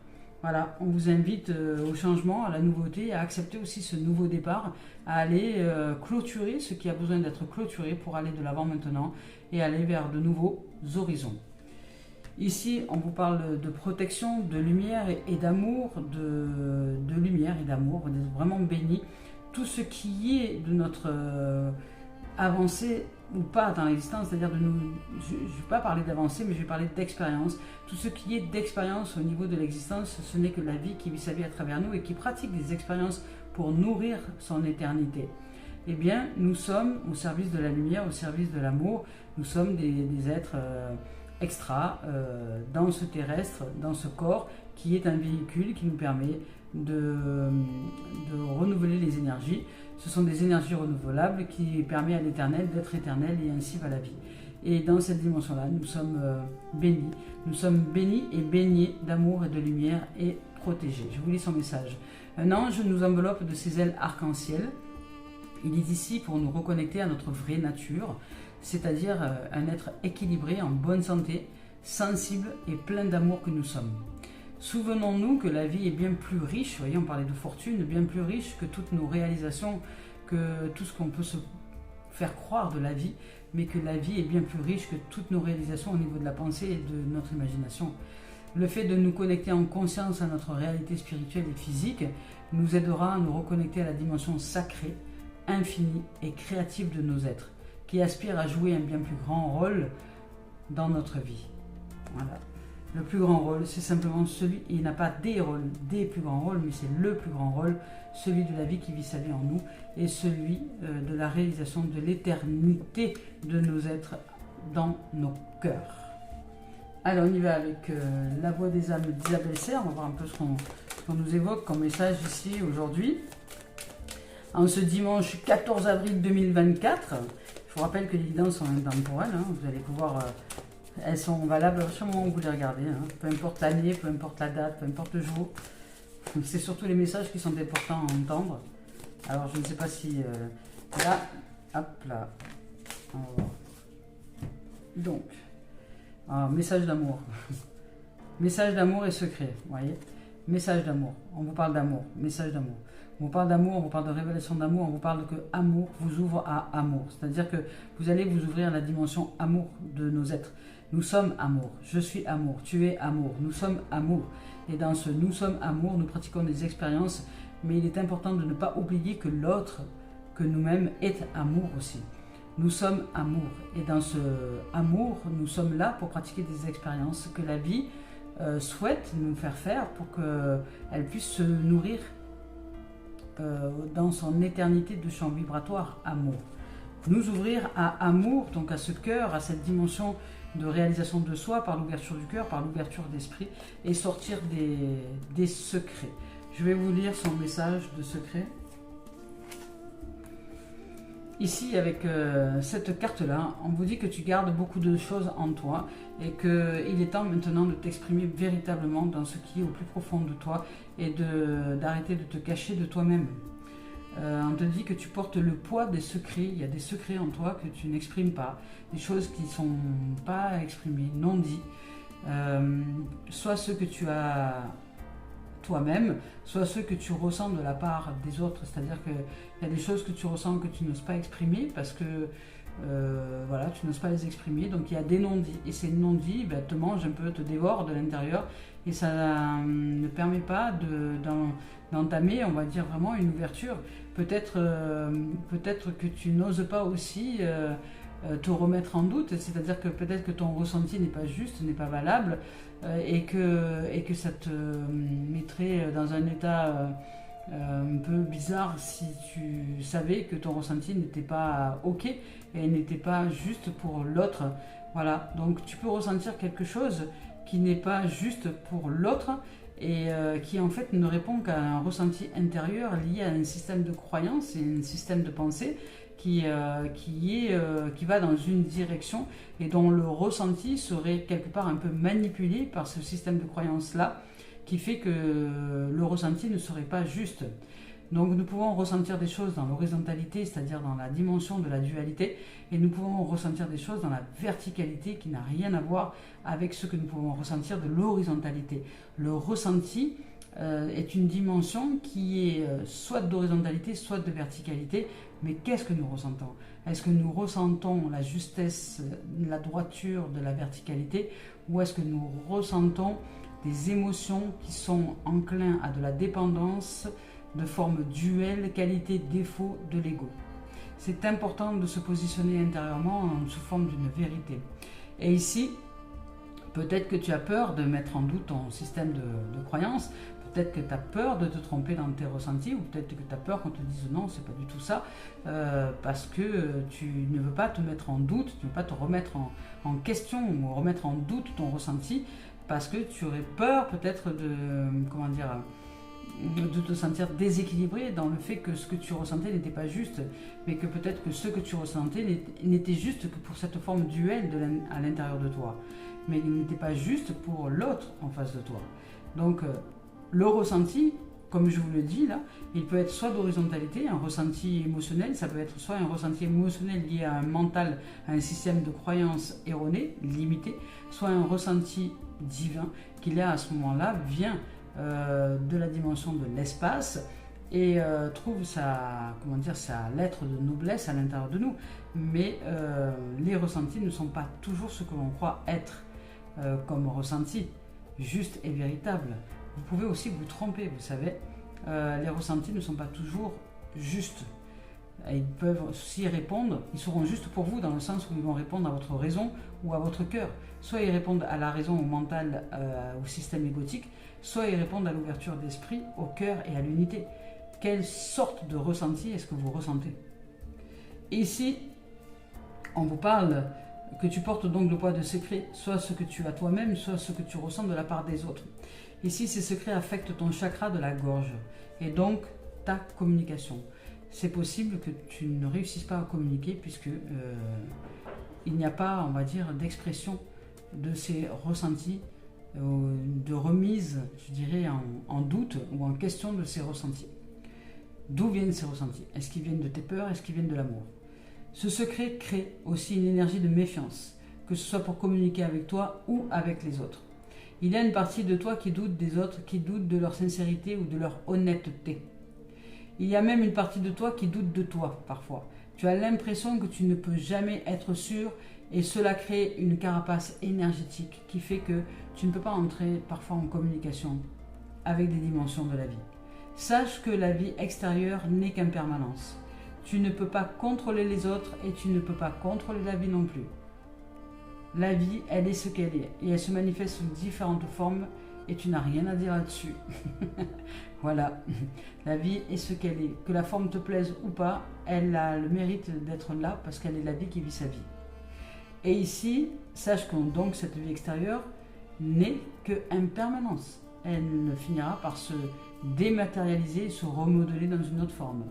Voilà, on vous invite au changement, à la nouveauté, à accepter aussi ce nouveau départ, à aller clôturer ce qui a besoin d'être clôturé pour aller de l'avant maintenant et aller vers de nouveaux horizons. Ici, on vous parle de protection, de lumière et d'amour, de lumière et d'amour. Vous êtes vraiment bénis. Tout ce qui est de notre avancée ou pas dans l'existence, c'est-à-dire de nous... Je ne vais pas parler d'avancée, mais je vais parler d'expérience. Tout ce qui est d'expérience au niveau de l'existence, ce n'est que la vie qui vit sa vie à travers nous et qui pratique des expériences pour nourrir son éternité. Eh bien, nous sommes au service de la lumière, au service de l'amour. Nous sommes des êtres... extra dans ce terrestre, dans ce corps qui est un véhicule qui nous permet de renouveler les énergies. Ce sont des énergies renouvelables qui permettent à l'éternel d'être éternel et ainsi va la vie. Et dans cette dimension-là, nous sommes bénis. Nous sommes bénis et baignés d'amour et de lumière et protégés. Je vous lis son message. Un ange nous enveloppe de ses ailes arc-en-ciel. Il est ici pour nous reconnecter à notre vraie nature, c'est-à-dire un être équilibré, en bonne santé, sensible et plein d'amour que nous sommes. Souvenons-nous que la vie est bien plus riche, voyez, on parlait de fortune, bien plus riche que toutes nos réalisations, que tout ce qu'on peut se faire croire de la vie, mais que la vie est bien plus riche que toutes nos réalisations au niveau de la pensée et de notre imagination. Le fait de nous connecter en conscience à notre réalité spirituelle et physique nous aidera à nous reconnecter à la dimension sacrée, infinie et créative de nos êtres, qui aspire à jouer un bien plus grand rôle dans notre vie. Voilà. Le plus grand rôle, c'est simplement celui, il n'a pas des rôles, des plus grands rôles, mais c'est le plus grand rôle, celui de la vie qui vit sa vie en nous, et celui de la réalisation de l'éternité de nos êtres dans nos cœurs. Alors on y va avec la voix des âmes d'Isabelle Serre, on va voir un peu ce qu'on nous évoque comme message ici aujourd'hui. En ce dimanche 14 avril 2024, je vous rappelle que les guidances sont intemporelles, hein, vous allez pouvoir, elles sont valables à chaque moment où vous les regardez, hein, peu importe l'année, peu importe la date, peu importe le jour. C'est surtout les messages qui sont importants à entendre. Alors je ne sais pas si... là, hop là, on va voir. Donc, message d'amour. Message d'amour et secret, vous voyez. Message d'amour, on vous parle d'amour, message d'amour. On vous parle d'amour, on vous parle de révélation d'amour, on vous parle que amour vous ouvre à amour. C'est-à-dire que vous allez vous ouvrir à la dimension amour de nos êtres. Nous sommes amour, je suis amour, tu es amour, nous sommes amour. Et dans ce nous sommes amour, nous pratiquons des expériences, mais il est important de ne pas oublier que l'autre, que nous-mêmes, est amour aussi. Nous sommes amour. Et dans ce amour, nous sommes là pour pratiquer des expériences que la vie souhaite nous faire pour qu'elle puisse se nourrir dans son éternité de champ vibratoire amour. Nous ouvrir à amour, donc à ce cœur, à cette dimension de réalisation de soi par l'ouverture du cœur, par l'ouverture d'esprit et sortir des secrets. Je vais vous lire son message de secret. Ici, avec cette carte-là, on vous dit que tu gardes beaucoup de choses en toi et qu'il est temps maintenant de t'exprimer véritablement dans ce qui est au plus profond de toi et d'arrêter de te cacher de toi-même. On te dit que tu portes le poids des secrets, il y a des secrets en toi que tu n'exprimes pas, des choses qui ne sont pas exprimées, non dites, soit ceux que tu as toi-même, soit ceux que tu ressens de la part des autres, c'est-à-dire qu'il y a des choses que tu ressens que tu n'oses pas exprimer parce que voilà, tu n'oses pas les exprimer, donc il y a des non-dits, et ces non-dits te mangent un peu, te dévorent de l'intérieur, et ça ne permet pas d'entamer, on va dire vraiment une ouverture. Peut-être que tu n'oses pas aussi te remettre en doute, c'est-à-dire que peut-être que ton ressenti n'est pas juste, n'est pas valable, et que ça te mettrait dans un état un peu bizarre si tu savais que ton ressenti n'était pas ok et n'était pas juste pour l'autre. Voilà, donc tu peux ressentir quelque chose qui n'est pas juste pour l'autre et qui en fait ne répond qu'à un ressenti intérieur lié à un système de croyance et un système de pensée qui va dans une direction et dont le ressenti serait quelque part un peu manipulé par ce système de croyance-là, qui fait que le ressenti ne serait pas juste. Donc nous pouvons ressentir des choses dans l'horizontalité, c'est-à-dire dans la dimension de la dualité, et nous pouvons ressentir des choses dans la verticalité qui n'a rien à voir avec ce que nous pouvons ressentir de l'horizontalité. Le ressenti est une dimension qui est soit d'horizontalité, soit de verticalité, mais qu'est-ce que nous ressentons? Est-ce que nous ressentons la justesse, la droiture de la verticalité, ou est-ce que nous ressentons des émotions qui sont enclins à de la dépendance, de forme duelle, qualité-défaut de l'ego? C'est important de se positionner intérieurement sous forme d'une vérité. Et ici, peut-être que tu as peur de mettre en doute ton système de croyance, peut-être que tu as peur de te tromper dans tes ressentis, ou peut-être que tu as peur qu'on te dise non, c'est pas du tout ça, parce que tu ne veux pas te mettre en doute, tu ne veux pas te remettre en question ou remettre en doute ton ressenti, parce que tu aurais peur peut-être de te sentir déséquilibré dans le fait que ce que tu ressentais n'était pas juste, mais que peut-être que ce que tu ressentais n'était juste que pour cette forme duelle à l'intérieur de toi, mais il n'était pas juste pour l'autre en face de toi. Donc le ressenti, comme je vous le dis là, il peut être soit d'horizontalité, un ressenti émotionnel, ça peut être soit un ressenti émotionnel lié à un mental, à un système de croyances erroné, limité, soit un ressenti divin qui là à ce moment-là vient de la dimension de l'espace et trouve sa lettre de noblesse à l'intérieur de nous. Mais les ressentis ne sont pas toujours ce que l'on croit être comme ressenti, juste et véritable. Vous pouvez aussi vous tromper, vous savez. Les ressentis ne sont pas toujours justes. Ils peuvent aussi répondre, ils seront justes pour vous dans le sens où ils vont répondre à votre raison ou à votre cœur. Soit ils répondent à la raison, au mental, au système égotique, soit ils répondent à l'ouverture d'esprit, au cœur et à l'unité. Quelle sorte de ressenti est-ce que vous ressentez? Ici, on vous parle que tu portes donc le poids de secrets, soit ce que tu as toi-même, soit ce que tu ressens de la part des autres. Ici, ces secrets affectent ton chakra de la gorge et donc ta communication. C'est possible que tu ne réussisses pas à communiquer puisque il n'y a pas, on va dire, d'expression de ces ressentis, de remise, je dirais, en doute ou en question de ces ressentis. D'où viennent ces ressentis? Est-ce qu'ils viennent de tes peurs? Est-ce qu'ils viennent de l'amour? Ce secret crée aussi une énergie de méfiance, que ce soit pour communiquer avec toi ou avec les autres. Il y a une partie de toi qui doute des autres, qui doute de leur sincérité ou de leur honnêteté. Il y a même une partie de toi qui doute de toi, parfois. Tu as l'impression que tu ne peux jamais être sûr et cela crée une carapace énergétique qui fait que tu ne peux pas entrer parfois en communication avec des dimensions de la vie. Sache que la vie extérieure n'est qu'impermanence. Tu ne peux pas contrôler les autres et tu ne peux pas contrôler la vie non plus. La vie, elle est ce qu'elle est et elle se manifeste sous différentes formes et tu n'as rien à dire là-dessus. Voilà, la vie est ce qu'elle est. Que la forme te plaise ou pas, elle a le mérite d'être là parce qu'elle est la vie qui vit sa vie. Et ici, sache que donc cette vie extérieure n'est qu'impermanence. Elle finira par se dématérialiser, se remodeler dans une autre forme.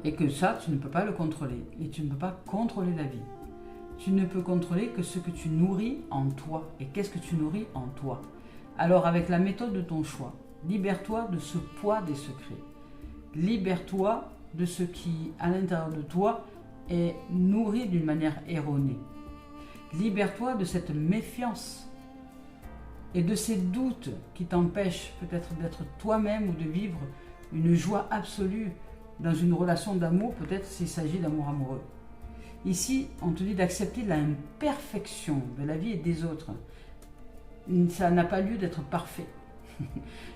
Et que ça, tu ne peux pas le contrôler. Et tu ne peux pas contrôler la vie. Tu ne peux contrôler que ce que tu nourris en toi. Et qu'est-ce que tu nourris en toi? Alors avec la méthode de ton choix, libère-toi de ce poids des secrets. Libère-toi de ce qui, à l'intérieur de toi, est nourri d'une manière erronée. Libère-toi de cette méfiance et de ces doutes qui t'empêchent peut-être d'être toi-même ou de vivre une joie absolue dans une relation d'amour, peut-être s'il s'agit d'amour amoureux. Ici, on te dit d'accepter l'imperfection de la vie et des autres. Ça n'a pas lieu d'être parfait.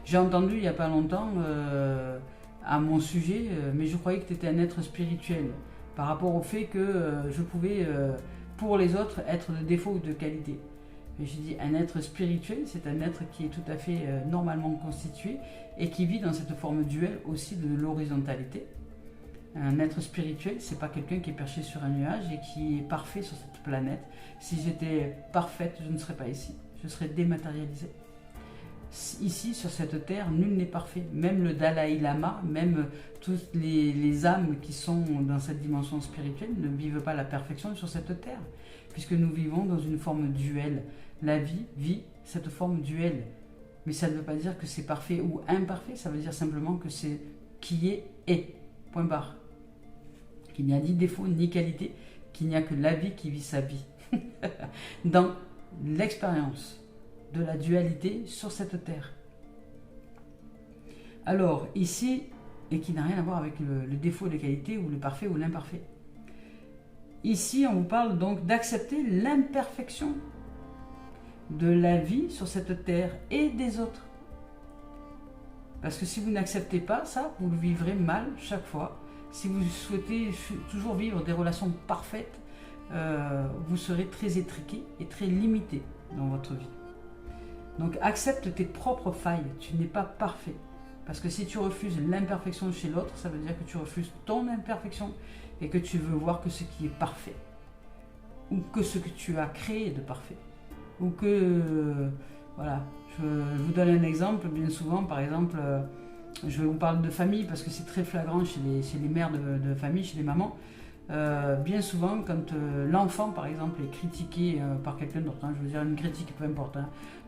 J'ai entendu il n'y a pas longtemps à mon sujet, mais je croyais que tu étais un être spirituel par rapport au fait que je pouvais, pour les autres, être de défaut ou de qualité. Mais j'ai dit, un être spirituel, c'est un être qui est tout à fait normalement constitué et qui vit dans cette forme duelle aussi de l'horizontalité. Un être spirituel, c'est pas quelqu'un qui est perché sur un nuage et qui est parfait sur cette planète. Si j'étais parfaite, je ne serais pas ici. Je serais dématérialisée. Ici, sur cette terre, nul n'est parfait. Même le Dalai Lama, même toutes les âmes qui sont dans cette dimension spirituelle ne vivent pas la perfection sur cette terre, puisque nous vivons dans une forme duelle. La vie vit cette forme duelle. Mais ça ne veut pas dire que c'est parfait ou imparfait, ça veut dire simplement que c'est qui est. Point barre. Qu'il n'y a ni défaut ni qualité, qu'il n'y a que la vie qui vit sa vie. Dans l'expérience de la dualité sur cette terre. Alors, ici, et qui n'a rien à voir avec le défaut de qualité ou le parfait ou l'imparfait. Ici, on vous parle donc d'accepter l'imperfection de la vie sur cette terre et des autres. Parce que si vous n'acceptez pas ça, vous le vivrez mal chaque fois. Si vous souhaitez toujours vivre des relations parfaites, vous serez très étriqué et très limité dans votre vie. Donc accepte tes propres failles, tu n'es pas parfait. Parce que si tu refuses l'imperfection chez l'autre, ça veut dire que tu refuses ton imperfection et que tu veux voir que ce qui est parfait. Ou que ce que tu as créé de parfait. Ou que, voilà, je vous donne un exemple, bien souvent, par exemple, je vais vous parler de famille parce que c'est très flagrant chez les mères de famille, chez les mamans. Bien souvent, quand l'enfant, par exemple, est critiqué par quelqu'un d'autre, je veux dire une critique, peu importe,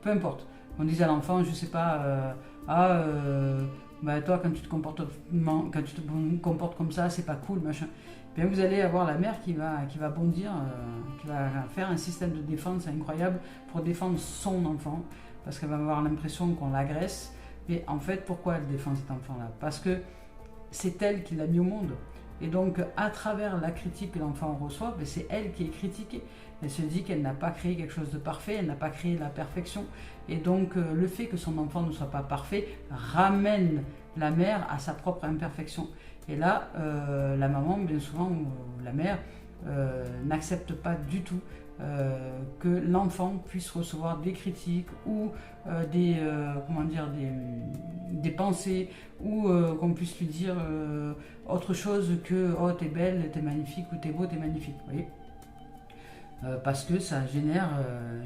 peu importe. On disait à l'enfant, je sais pas, toi quand tu te comportes comme ça, c'est pas cool, machin. Bien vous allez avoir la mère qui va bondir, qui va faire un système de défense incroyable pour défendre son enfant, parce qu'elle va avoir l'impression qu'on l'agresse. Mais en fait, pourquoi elle défend cet enfant-là? Parce que c'est elle qui l'a mis au monde. Et donc, à travers la critique que l'enfant reçoit, c'est elle qui est critiquée. Elle se dit qu'elle n'a pas créé quelque chose de parfait, elle n'a pas créé la perfection. Et donc, le fait que son enfant ne soit pas parfait ramène la mère à sa propre imperfection. Et là, la maman, bien souvent, ou la mère, n'accepte pas du tout que l'enfant puisse recevoir des critiques ou des pensées ou qu'on puisse lui dire autre chose que « Oh, t'es belle, t'es magnifique » ou « T'es beau, t'es magnifique ». Vous voyez, parce que ça génère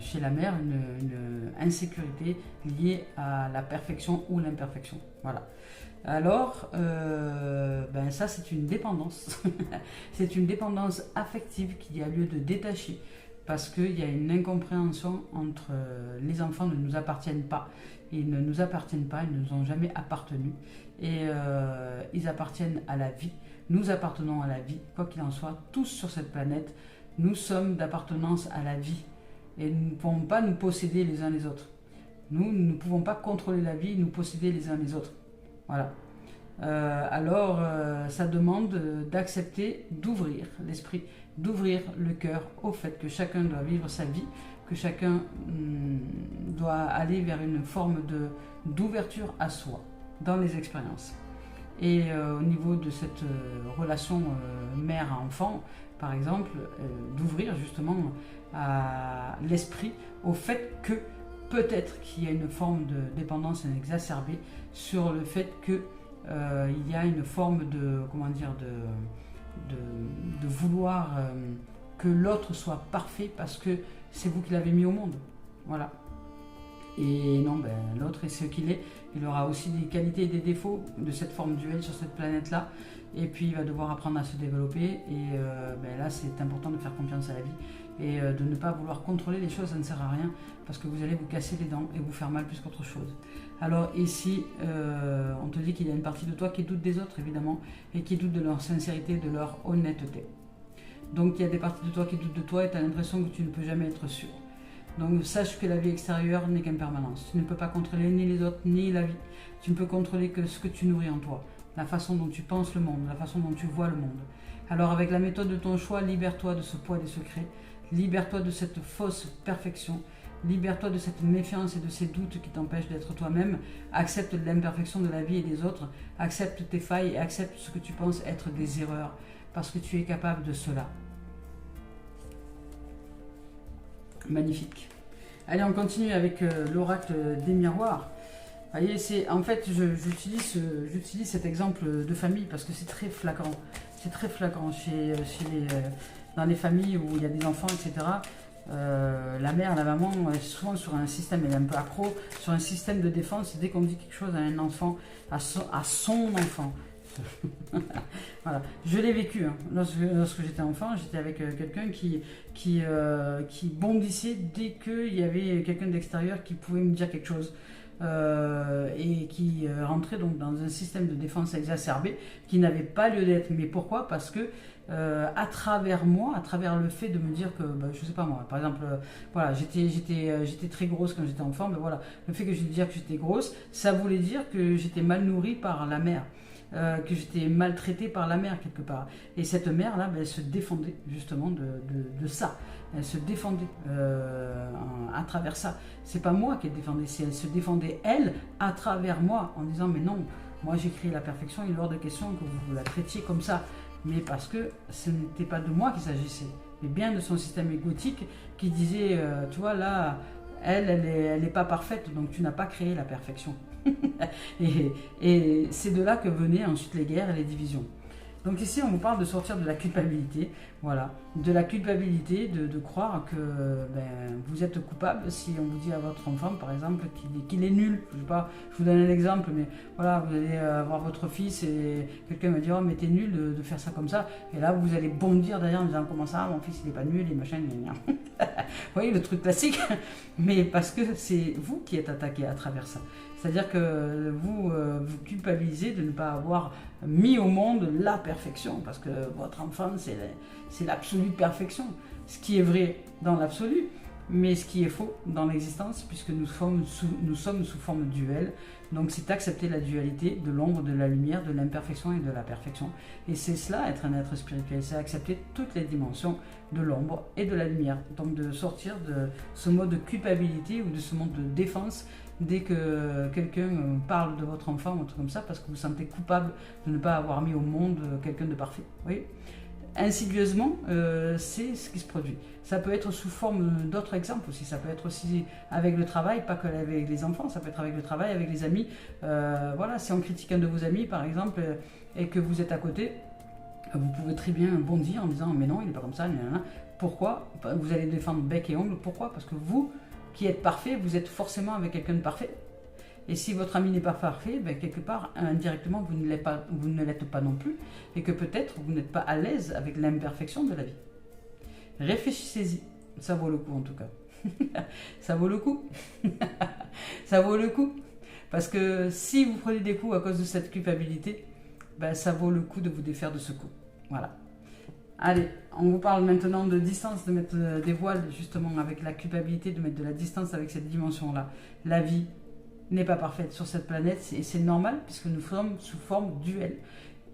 chez la mère une insécurité liée à la perfection ou l'imperfection. Voilà. Alors, ça c'est une dépendance. C'est une dépendance affective qui a lieu de détacher. Parce qu'il y a une incompréhension entre les enfants ne nous appartiennent pas. Ils ne nous appartiennent pas, ils ne nous ont jamais appartenu. Et ils appartiennent à la vie. Nous appartenons à la vie, quoi qu'il en soit, tous sur cette planète. Nous sommes d'appartenance à la vie. Et nous ne pouvons pas nous posséder les uns les autres. Nous ne pouvons pas contrôler la vie, nous posséder les uns les autres. Voilà. Alors, ça demande d'accepter, d'ouvrir l'esprit, d'ouvrir le cœur au fait que chacun doit vivre sa vie, que chacun doit aller vers une forme d'ouverture à soi dans les expériences. Et au niveau de cette relation mère-enfant, par exemple, d'ouvrir justement à l'esprit au fait que peut-être qu'il y a une forme de dépendance exacerbée sur le fait que il y a une forme de vouloir que l'autre soit parfait parce que c'est vous qui l'avez mis au monde. Voilà. Et non, l'autre est ce qu'il est. Il aura aussi des qualités et des défauts de cette forme duelle sur cette planète-là. Et puis il va devoir apprendre à se développer. Et là, c'est important de faire confiance à la vie. Et de ne pas vouloir contrôler les choses, ça ne sert à rien. Parce que vous allez vous casser les dents et vous faire mal plus qu'autre chose. Alors ici, on te dit qu'il y a une partie de toi qui doute des autres, évidemment. Et qui doute de leur sincérité, de leur honnêteté. Donc il y a des parties de toi qui doutent de toi et tu as l'impression que tu ne peux jamais être sûr. Donc sache que la vie extérieure n'est qu'impermanence. Tu ne peux pas contrôler ni les autres, ni la vie. Tu ne peux contrôler que ce que tu nourris en toi. La façon dont tu penses le monde, la façon dont tu vois le monde. Alors avec la méthode de ton choix, libère-toi de ce poids des secrets. Libère-toi de cette fausse perfection. Libère-toi de cette méfiance et de ces doutes qui t'empêchent d'être toi-même. Accepte l'imperfection de la vie et des autres. Accepte tes failles et accepte ce que tu penses être des erreurs. Parce que tu es capable de cela. Magnifique. Allez, on continue avec l'oracle des miroirs. Vous voyez, en fait, j'utilise cet exemple de famille parce que c'est très flagrant. C'est très flagrant dans les familles où il y a des enfants, etc. La mère, la maman, elle est souvent sur un système, elle est un peu accro, sur un système de défense. Dès qu'on dit quelque chose à un enfant, à son enfant. Voilà, je l'ai vécu. Hein. Lorsque j'étais enfant, j'étais avec quelqu'un qui bondissait dès qu'il y avait quelqu'un d'extérieur qui pouvait me dire quelque chose. Et qui rentrait donc dans un système de défense exacerbé qui n'avait pas lieu d'être. Mais pourquoi? Parce que à travers moi, à travers le fait de me dire que, je sais pas moi, par exemple, voilà, j'étais très grosse quand j'étais enfant, mais voilà, le fait que je disais que j'étais grosse, ça voulait dire que j'étais mal nourrie par la mère. Que j'étais maltraitée par la mère quelque part. Et cette mère-là, elle se défendait justement de ça. Elle se défendait à travers ça. C'est pas moi qui elle défendait, c'est elle se défendait elle à travers moi en disant mais non, moi j'ai créé la perfection, il est hors de question que vous la traitiez comme ça. Mais parce que ce n'était pas de moi qu'il s'agissait, mais bien de son système égotique qui disait tu vois là, elle est pas parfaite, donc tu n'as pas créé la perfection. et c'est de là que venaient ensuite les guerres et les divisions. Donc ici, on vous parle de sortir de la culpabilité, voilà, de la culpabilité, de croire que vous êtes coupable si on vous dit à votre enfant, par exemple, qu'il est nul. Je sais pas, je vous donne un exemple, mais voilà, vous allez avoir votre fils et quelqu'un va dire, oh mais t'es nul de faire ça comme ça, et là vous allez bondir derrière en disant, comment ça, mon fils il est pas nul, et machin, vous voyez le truc classique, mais parce que c'est vous qui êtes attaqué à travers ça. C'est-à-dire que vous vous culpabilisez de ne pas avoir mis au monde la perfection, parce que votre enfant, c'est l'absolue perfection. Ce qui est vrai dans l'absolu, mais ce qui est faux dans l'existence, puisque nous sommes sous forme duelle. Donc c'est accepter la dualité de l'ombre, de la lumière, de l'imperfection et de la perfection. Et c'est cela, être un être spirituel, c'est accepter toutes les dimensions de l'ombre et de la lumière. Donc de sortir de ce mode de culpabilité ou de ce mode de défense dès que quelqu'un parle de votre enfant ou un truc comme ça, parce que vous vous sentez coupable de ne pas avoir mis au monde quelqu'un de parfait. Oui. Insidieusement, c'est ce qui se produit. Ça peut être sous forme d'autres exemples aussi. Ça peut être aussi avec le travail, pas que avec les enfants. Ça peut être avec le travail, avec les amis. Voilà, si on critique un de vos amis, par exemple, et que vous êtes à côté, vous pouvez très bien bondir en disant mais non, il n'est pas comme ça. Pourquoi? Vous allez défendre bec et ongle. Pourquoi? Parce que vous, qui êtes parfait, vous êtes forcément avec quelqu'un de parfait. Et si votre ami n'est pas parfait, quelque part, indirectement, vous ne l'êtes pas non plus, et que peut-être vous n'êtes pas à l'aise avec l'imperfection de la vie. Réfléchissez-y, ça vaut le coup en tout cas. Ça vaut le coup. Ça vaut le coup. Parce que si vous prenez des coups à cause de cette culpabilité, ça vaut le coup de vous défaire de ce coup. Voilà. Allez, on vous parle maintenant de distance, de mettre des voiles justement avec la culpabilité, de mettre de la distance avec cette dimension-là. La vie n'est pas parfaite sur cette planète et c'est normal puisque nous sommes sous forme duelle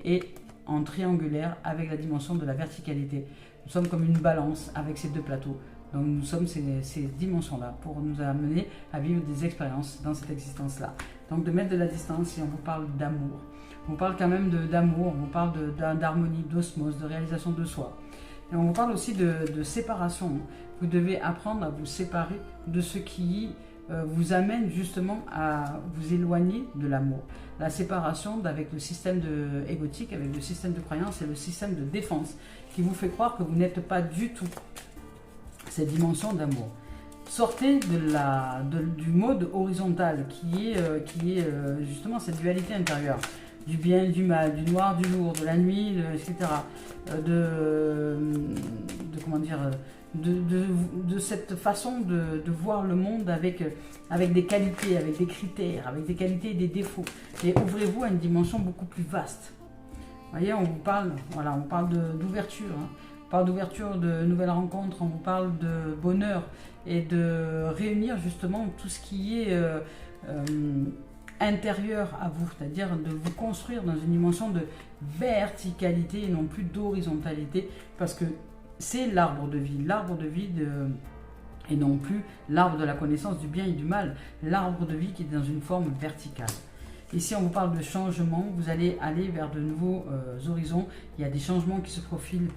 et en triangulaire avec la dimension de la verticalité. Nous sommes comme une balance avec ces deux plateaux. Donc nous sommes ces dimensions-là pour nous amener à vivre des expériences dans cette existence-là. Donc de mettre de la distance et on vous parle d'amour. On vous parle quand même d'amour, on vous parle d'harmonie, d'osmose, de réalisation de soi. Et on vous parle aussi de séparation. Vous devez apprendre à vous séparer de ce qui vous amène justement à vous éloigner de l'amour. La séparation avec le système égotique, avec le système de croyance et le système de défense qui vous fait croire que vous n'êtes pas du tout cette dimension d'amour. Sortez du mode horizontal qui est justement cette dualité intérieure. Du bien, du mal, du noir, du jour, de la nuit, etc. De cette façon de voir le monde avec des qualités, avec des critères, avec des qualités et des défauts. Et ouvrez-vous à une dimension beaucoup plus vaste. Vous voyez, on vous parle d'ouverture. Hein. On parle d'ouverture, de nouvelles rencontres, on vous parle de bonheur et de réunir justement tout ce qui est intérieur à vous, c'est-à-dire de vous construire dans une dimension de verticalité et non plus d'horizontalité, parce que c'est l'arbre de vie et non plus l'arbre de la connaissance du bien et du mal, l'arbre de vie qui est dans une forme verticale. Ici, on vous parle de changement, vous allez aller vers de nouveaux horizons, il y a des changements qui se profilent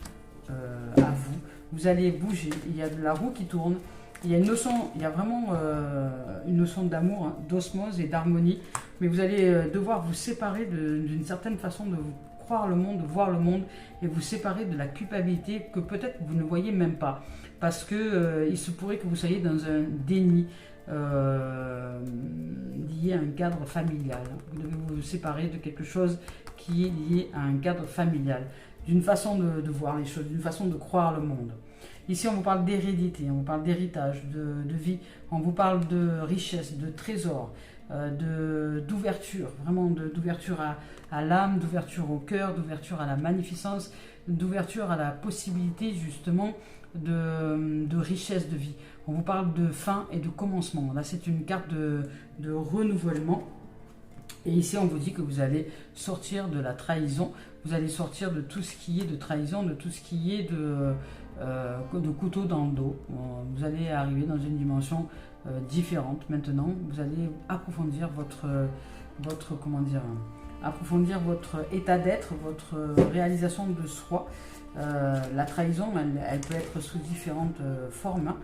à vous, vous allez bouger, il y a de la roue qui tourne, il y a vraiment une notion d'amour, hein, d'osmose et d'harmonie, mais vous allez devoir vous séparer d'une certaine façon de vous croire le monde, voir le monde et vous séparer de la culpabilité que peut-être vous ne voyez même pas. Parce que il se pourrait que vous soyez dans un déni lié à un cadre familial. Vous devez vous séparer de quelque chose qui est lié à un cadre familial, d'une façon de voir les choses, d'une façon de croire le monde. Ici, on vous parle d'hérédité, on vous parle d'héritage, de vie, on vous parle de richesse, de trésor, d'ouverture, vraiment d'ouverture à l'âme, d'ouverture au cœur, d'ouverture à la magnificence, d'ouverture à la possibilité justement de richesse de vie. On vous parle de fin et de commencement. Là, c'est une carte de renouvellement. Et ici, on vous dit que vous allez sortir de la trahison, vous allez sortir de tout ce qui est de trahison, de tout ce qui est de couteau dans le dos. Vous allez arriver dans une dimension différente maintenant. Vous allez approfondir approfondir votre état d'être, votre réalisation de soi. La trahison, elle peut être sous différentes formes. Hein.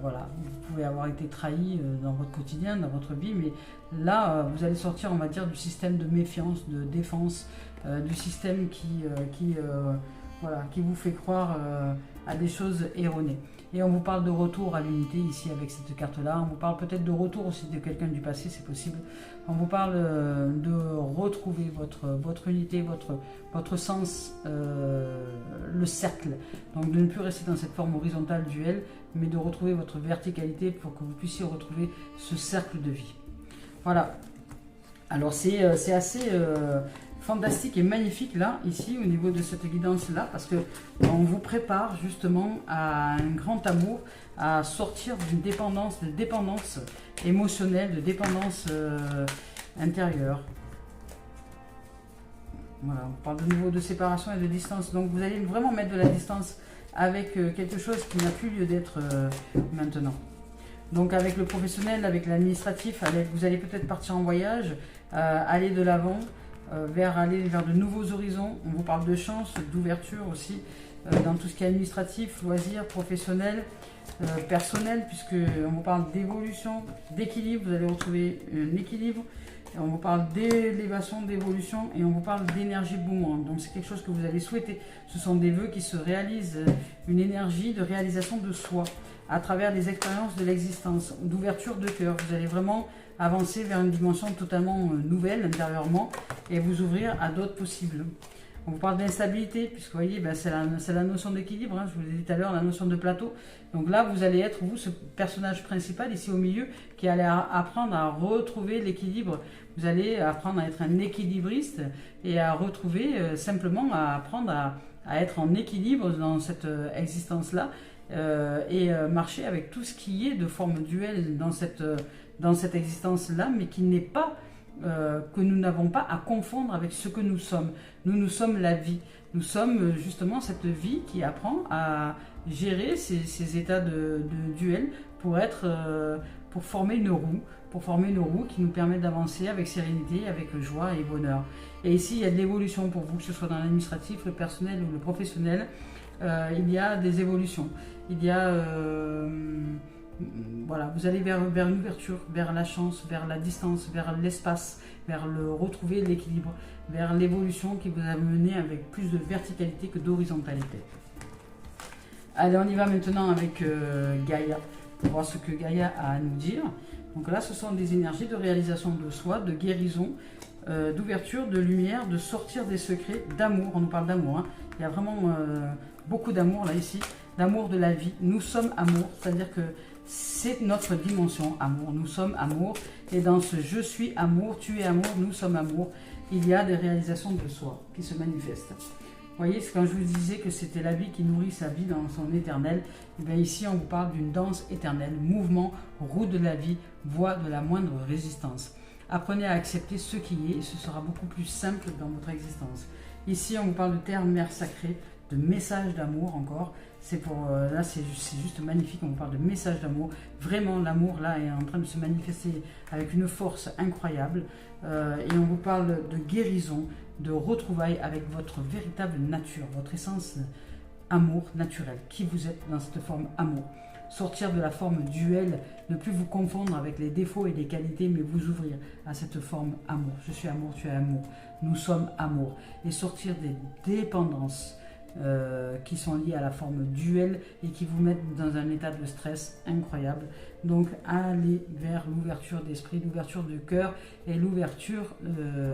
Voilà, vous pouvez avoir été trahi dans votre quotidien, dans votre vie, mais là, vous allez sortir, on va dire, du système de méfiance, de défense, du système qui vous fait croire à des choses erronées. Et on vous parle de retour à l'unité ici avec cette carte-là. On vous parle peut-être de retour aussi de quelqu'un du passé, c'est possible. On vous parle de retrouver votre unité, votre sens, le cercle. Donc de ne plus rester dans cette forme horizontale duel, mais de retrouver votre verticalité pour que vous puissiez retrouver ce cercle de vie. Voilà. Alors c'est assez fantastique et magnifique là, ici, au niveau de cette guidance-là, parce que on vous prépare justement à un grand amour, à sortir d'une dépendance, de dépendance émotionnelle, de dépendance intérieure. Voilà, on parle de nouveau de séparation et de distance. Donc vous allez vraiment mettre de la distance avec quelque chose qui n'a plus lieu d'être maintenant. Donc avec le professionnel, avec l'administratif, vous allez peut-être partir en voyage, aller de l'avant, aller vers de nouveaux horizons. On vous parle de chance, d'ouverture aussi, dans tout ce qui est administratif, loisirs, professionnel, personnel, puisqu'on vous parle d'évolution, d'équilibre, vous allez retrouver un équilibre. On vous parle d'élévation, d'évolution et on vous parle d'énergie boomerang. Donc c'est quelque chose que vous avez souhaité. Ce sont des vœux qui se réalisent, une énergie de réalisation de soi à travers les expériences de l'existence, d'ouverture de cœur. Vous allez vraiment avancer vers une dimension totalement nouvelle intérieurement et vous ouvrir à d'autres possibles. On vous parle d'instabilité, puisque vous voyez, c'est la notion d'équilibre, hein, je vous l'ai dit tout à l'heure, la notion de plateau. Donc là, vous allez être, vous, ce personnage principal ici au milieu, qui allait apprendre à retrouver l'équilibre. Vous allez apprendre à être un équilibriste et à retrouver, simplement à apprendre à être en équilibre dans cette existence-là et marcher avec tout ce qui est de forme duelle dans cette existence-là, mais qui n'est pas... que nous n'avons pas à confondre avec ce que nous sommes. Nous sommes la vie. Nous sommes justement cette vie qui apprend à gérer ces états de duel pour former une roue, qui nous permet d'avancer avec sérénité, avec joie et bonheur. Et ici, il y a de l'évolution pour vous, que ce soit dans l'administratif, le personnel ou le professionnel. Il y a des évolutions. Il y a... voilà, vous allez vers une ouverture, vers la chance, vers la distance, vers l'espace, vers retrouver l'équilibre, vers l'évolution qui vous a mené avec plus de verticalité que d'horizontalité. Allez, on y va maintenant avec Gaïa, pour voir ce que Gaïa a à nous dire. Donc là, ce sont des énergies de réalisation de soi, de guérison, d'ouverture, de lumière, de sortir des secrets, d'amour. On nous parle d'amour, hein. Il y a vraiment beaucoup d'amour là, ici, d'amour de la vie. Nous sommes amour, c'est-à-dire que c'est notre dimension amour, nous sommes amour, et dans ce je suis amour, tu es amour, nous sommes amour, il y a des réalisations de soi qui se manifestent. Vous voyez, c'est quand je vous disais que c'était la vie qui nourrit sa vie dans son éternel, et bien ici on vous parle d'une danse éternelle, mouvement, roue de la vie, voie de la moindre résistance. Apprenez à accepter ce qui est et ce sera beaucoup plus simple dans votre existence. Ici on vous parle de terre, mère sacrée, de message d'amour encore. Là c'est juste magnifique, on vous parle de message d'amour. Vraiment l'amour là est en train de se manifester avec une force incroyable. Et on vous parle de guérison, de retrouvailles avec votre véritable nature, votre essence amour naturel, qui vous êtes dans cette forme amour. sortir de la forme duel, ne plus vous confondre avec les défauts et les qualités, mais vous ouvrir à cette forme amour. Je suis amour, tu es amour, nous sommes amour. Et sortir des dépendances qui sont liées à la forme duel et qui vous mettent dans un état de stress incroyable. Donc allez vers l'ouverture d'esprit, l'ouverture du cœur et l'ouverture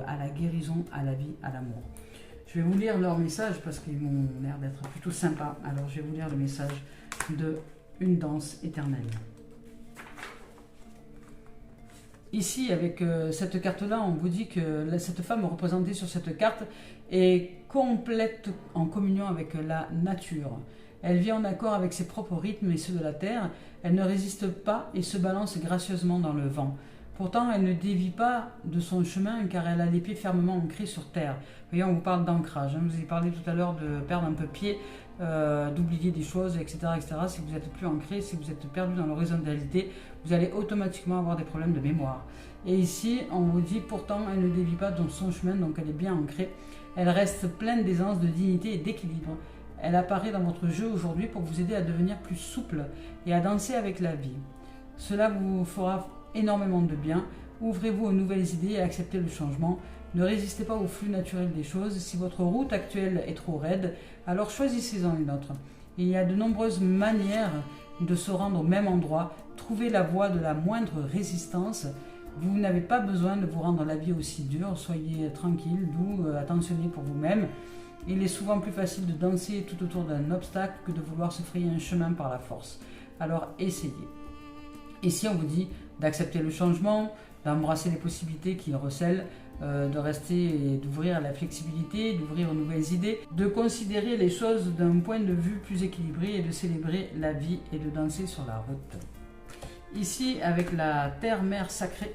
à la guérison, à la vie, à l'amour. Je vais vous lire leur message parce qu'ils m'ont l'air d'être plutôt sympas. Alors je vais vous lire le message de Une danse éternelle. Ici, avec cette carte-là, on vous dit que cette femme représentée sur cette carte est complète en communion avec la nature. Elle vit en accord avec ses propres rythmes et ceux de la terre. Elle ne résiste pas et se balance gracieusement dans le vent. Pourtant, elle ne dévie pas de son chemin car elle a les pieds fermement ancrés sur terre. Vous voyez, on vous parle d'ancrage. Je vous ai parlé tout à l'heure de perdre un peu pied, d'oublier des choses, etc., etc. Si vous êtes plus ancré, si vous êtes perdu dans l'horizontalité, vous allez automatiquement avoir des problèmes de mémoire. Et ici, on vous dit pourtant, elle ne dévie pas de son chemin, donc elle est bien ancrée. Elle reste pleine d'aisance, de dignité et d'équilibre. Elle apparaît dans votre jeu aujourd'hui pour vous aider à devenir plus souple et à danser avec la vie. Cela vous fera énormément de bien. Ouvrez-vous aux nouvelles idées et acceptez le changement. Ne résistez pas au flux naturel des choses. Si votre route actuelle est trop raide, alors choisissez-en une autre. Il y a de nombreuses manières de se rendre au même endroit. Trouvez la voie de la moindre résistance. Vous n'avez pas besoin de vous rendre la vie aussi dure. Soyez tranquille, doux, attentionné pour vous-même. Il est souvent plus facile de danser tout autour d'un obstacle que de vouloir se frayer un chemin par la force. Alors essayez. Ici, on vous dit d'accepter le changement, d'embrasser les possibilités qui recèlent, de rester et d'ouvrir à la flexibilité, d'ouvrir aux nouvelles idées, de considérer les choses d'un point de vue plus équilibré et de célébrer la vie et de danser sur la route. Ici, avec la terre-mère sacrée,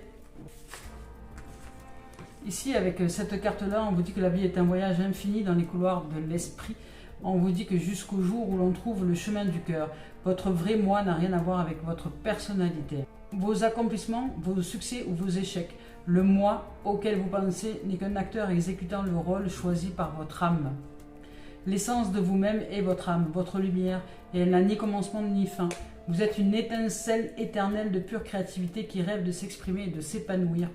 ici, avec cette carte-là, on vous dit que la vie est un voyage infini dans les couloirs de l'esprit. On vous dit que jusqu'au jour où l'on trouve le chemin du cœur, votre vrai moi n'a rien à voir avec votre personnalité. Vos accomplissements, vos succès ou vos échecs, le moi auquel vous pensez n'est qu'un acteur exécutant le rôle choisi par votre âme. L'essence de vous-même est votre âme, votre lumière, et elle n'a ni commencement ni fin. Vous êtes une étincelle éternelle de pure créativité qui rêve de s'exprimer et de s'épanouir.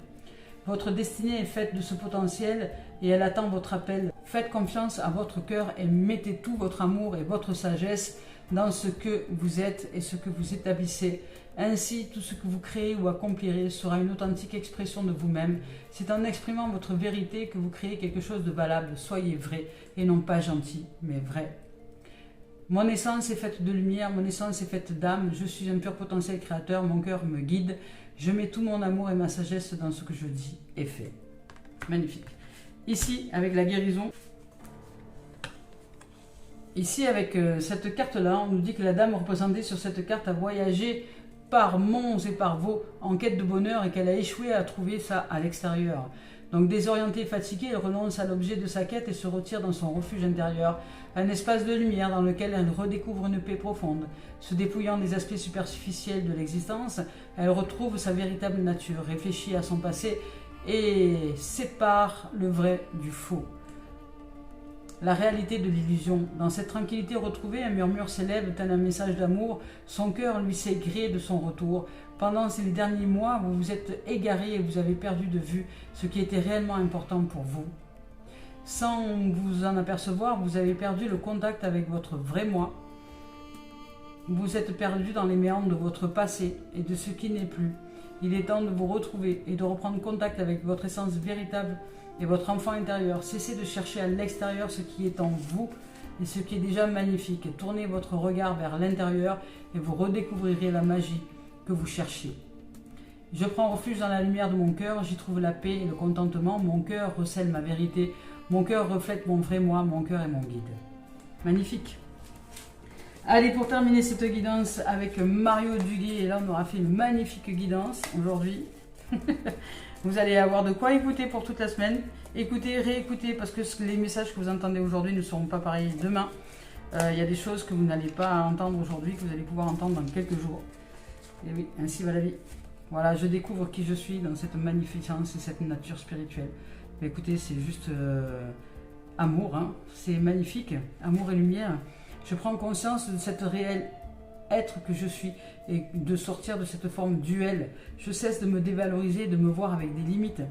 Votre destinée est faite de ce potentiel et elle attend votre appel. Faites confiance à votre cœur et mettez tout votre amour et votre sagesse dans ce que vous êtes et ce que vous établissez. Ainsi, tout ce que vous créez ou accomplirez sera une authentique expression de vous-même. C'est en exprimant votre vérité que vous créez quelque chose de valable. Soyez vrai et non pas gentil, mais vrai. Mon essence est faite de lumière, mon essence est faite d'âme. Je suis un pur potentiel créateur, mon cœur me guide. Je mets tout mon amour et ma sagesse dans ce que je dis et fais. Magnifique. Ici, avec la guérison. Ici, avec cette carte-là, on nous dit que la dame représentée sur cette carte a voyagé par monts et par vaux en quête de bonheur et qu'elle a échoué à trouver ça à l'extérieur. Donc désorientée et fatiguée, elle renonce à l'objet de sa quête et se retire dans son refuge intérieur, un espace de lumière dans lequel elle redécouvre une paix profonde. Se dépouillant des aspects superficiels de l'existence, elle retrouve sa véritable nature, réfléchit à son passé et sépare le vrai du faux. La réalité de l'illusion. Dans cette tranquillité retrouvée, un murmure s'élève tel un message d'amour. Son cœur lui s'est gré de son retour. Pendant ces derniers mois, vous vous êtes égaré et vous avez perdu de vue ce qui était réellement important pour vous. Sans vous en apercevoir, vous avez perdu le contact avec votre vrai moi. Vous êtes perdu dans les méandres de votre passé et de ce qui n'est plus. Il est temps de vous retrouver et de reprendre contact avec votre essence véritable et votre enfant intérieur. Cessez de chercher à l'extérieur ce qui est en vous et ce qui est déjà magnifique. Tournez votre regard vers l'intérieur et vous redécouvrirez la magie que vous cherchiez. Je prends refuge dans la lumière de mon cœur, j'y trouve la paix et le contentement. Mon cœur recèle ma vérité, mon cœur reflète mon vrai moi, mon cœur est mon guide. Magnifique. Allez, pour terminer cette guidance avec Mario Duguay, et là on aura fait une magnifique guidance aujourd'hui. Vous allez avoir de quoi écouter pour toute la semaine. Écoutez, réécoutez, parce que les messages que vous entendez aujourd'hui ne seront pas pareils demain. Il y a des choses que vous n'allez pas entendre aujourd'hui, que vous allez pouvoir entendre dans quelques jours. Et oui, ainsi va la vie. Voilà, je découvre qui je suis dans cette magnificence et cette nature spirituelle. Mais écoutez, c'est juste amour, hein. C'est magnifique, amour et lumière. Je prends conscience de cette réelle être que je suis et de sortir de cette forme duel. Je cesse de me dévaloriser, de me voir avec des limites.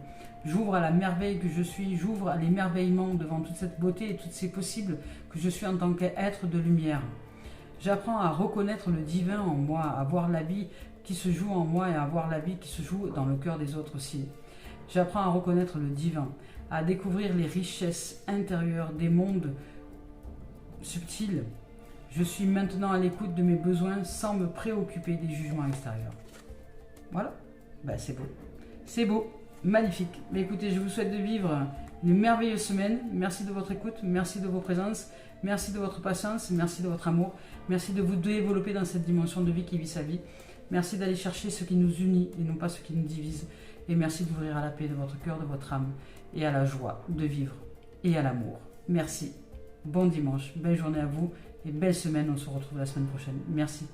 J'ouvre à la merveille que je suis, j'ouvre à l'émerveillement devant toute cette beauté et toutes ces possibles que je suis en tant qu'être de lumière. J'apprends à reconnaître le divin en moi, à voir la vie qui se joue en moi et à voir la vie qui se joue dans le cœur des autres aussi. J'apprends à reconnaître le divin, à découvrir les richesses intérieures des mondes subtils. Je suis maintenant à l'écoute de mes besoins sans me préoccuper des jugements extérieurs. Voilà, ben, c'est beau. C'est beau, magnifique. Mais écoutez, je vous souhaite de vivre une merveilleuse semaine. Merci de votre écoute, merci de vos présences, merci de votre patience, merci de votre amour. Merci de vous développer dans cette dimension de vie qui vit sa vie. Merci d'aller chercher ce qui nous unit et non pas ce qui nous divise. Et merci d'ouvrir à la paix de votre cœur, de votre âme et à la joie de vivre et à l'amour. Merci. Bon dimanche, belle journée à vous et belle semaine. On se retrouve la semaine prochaine. Merci.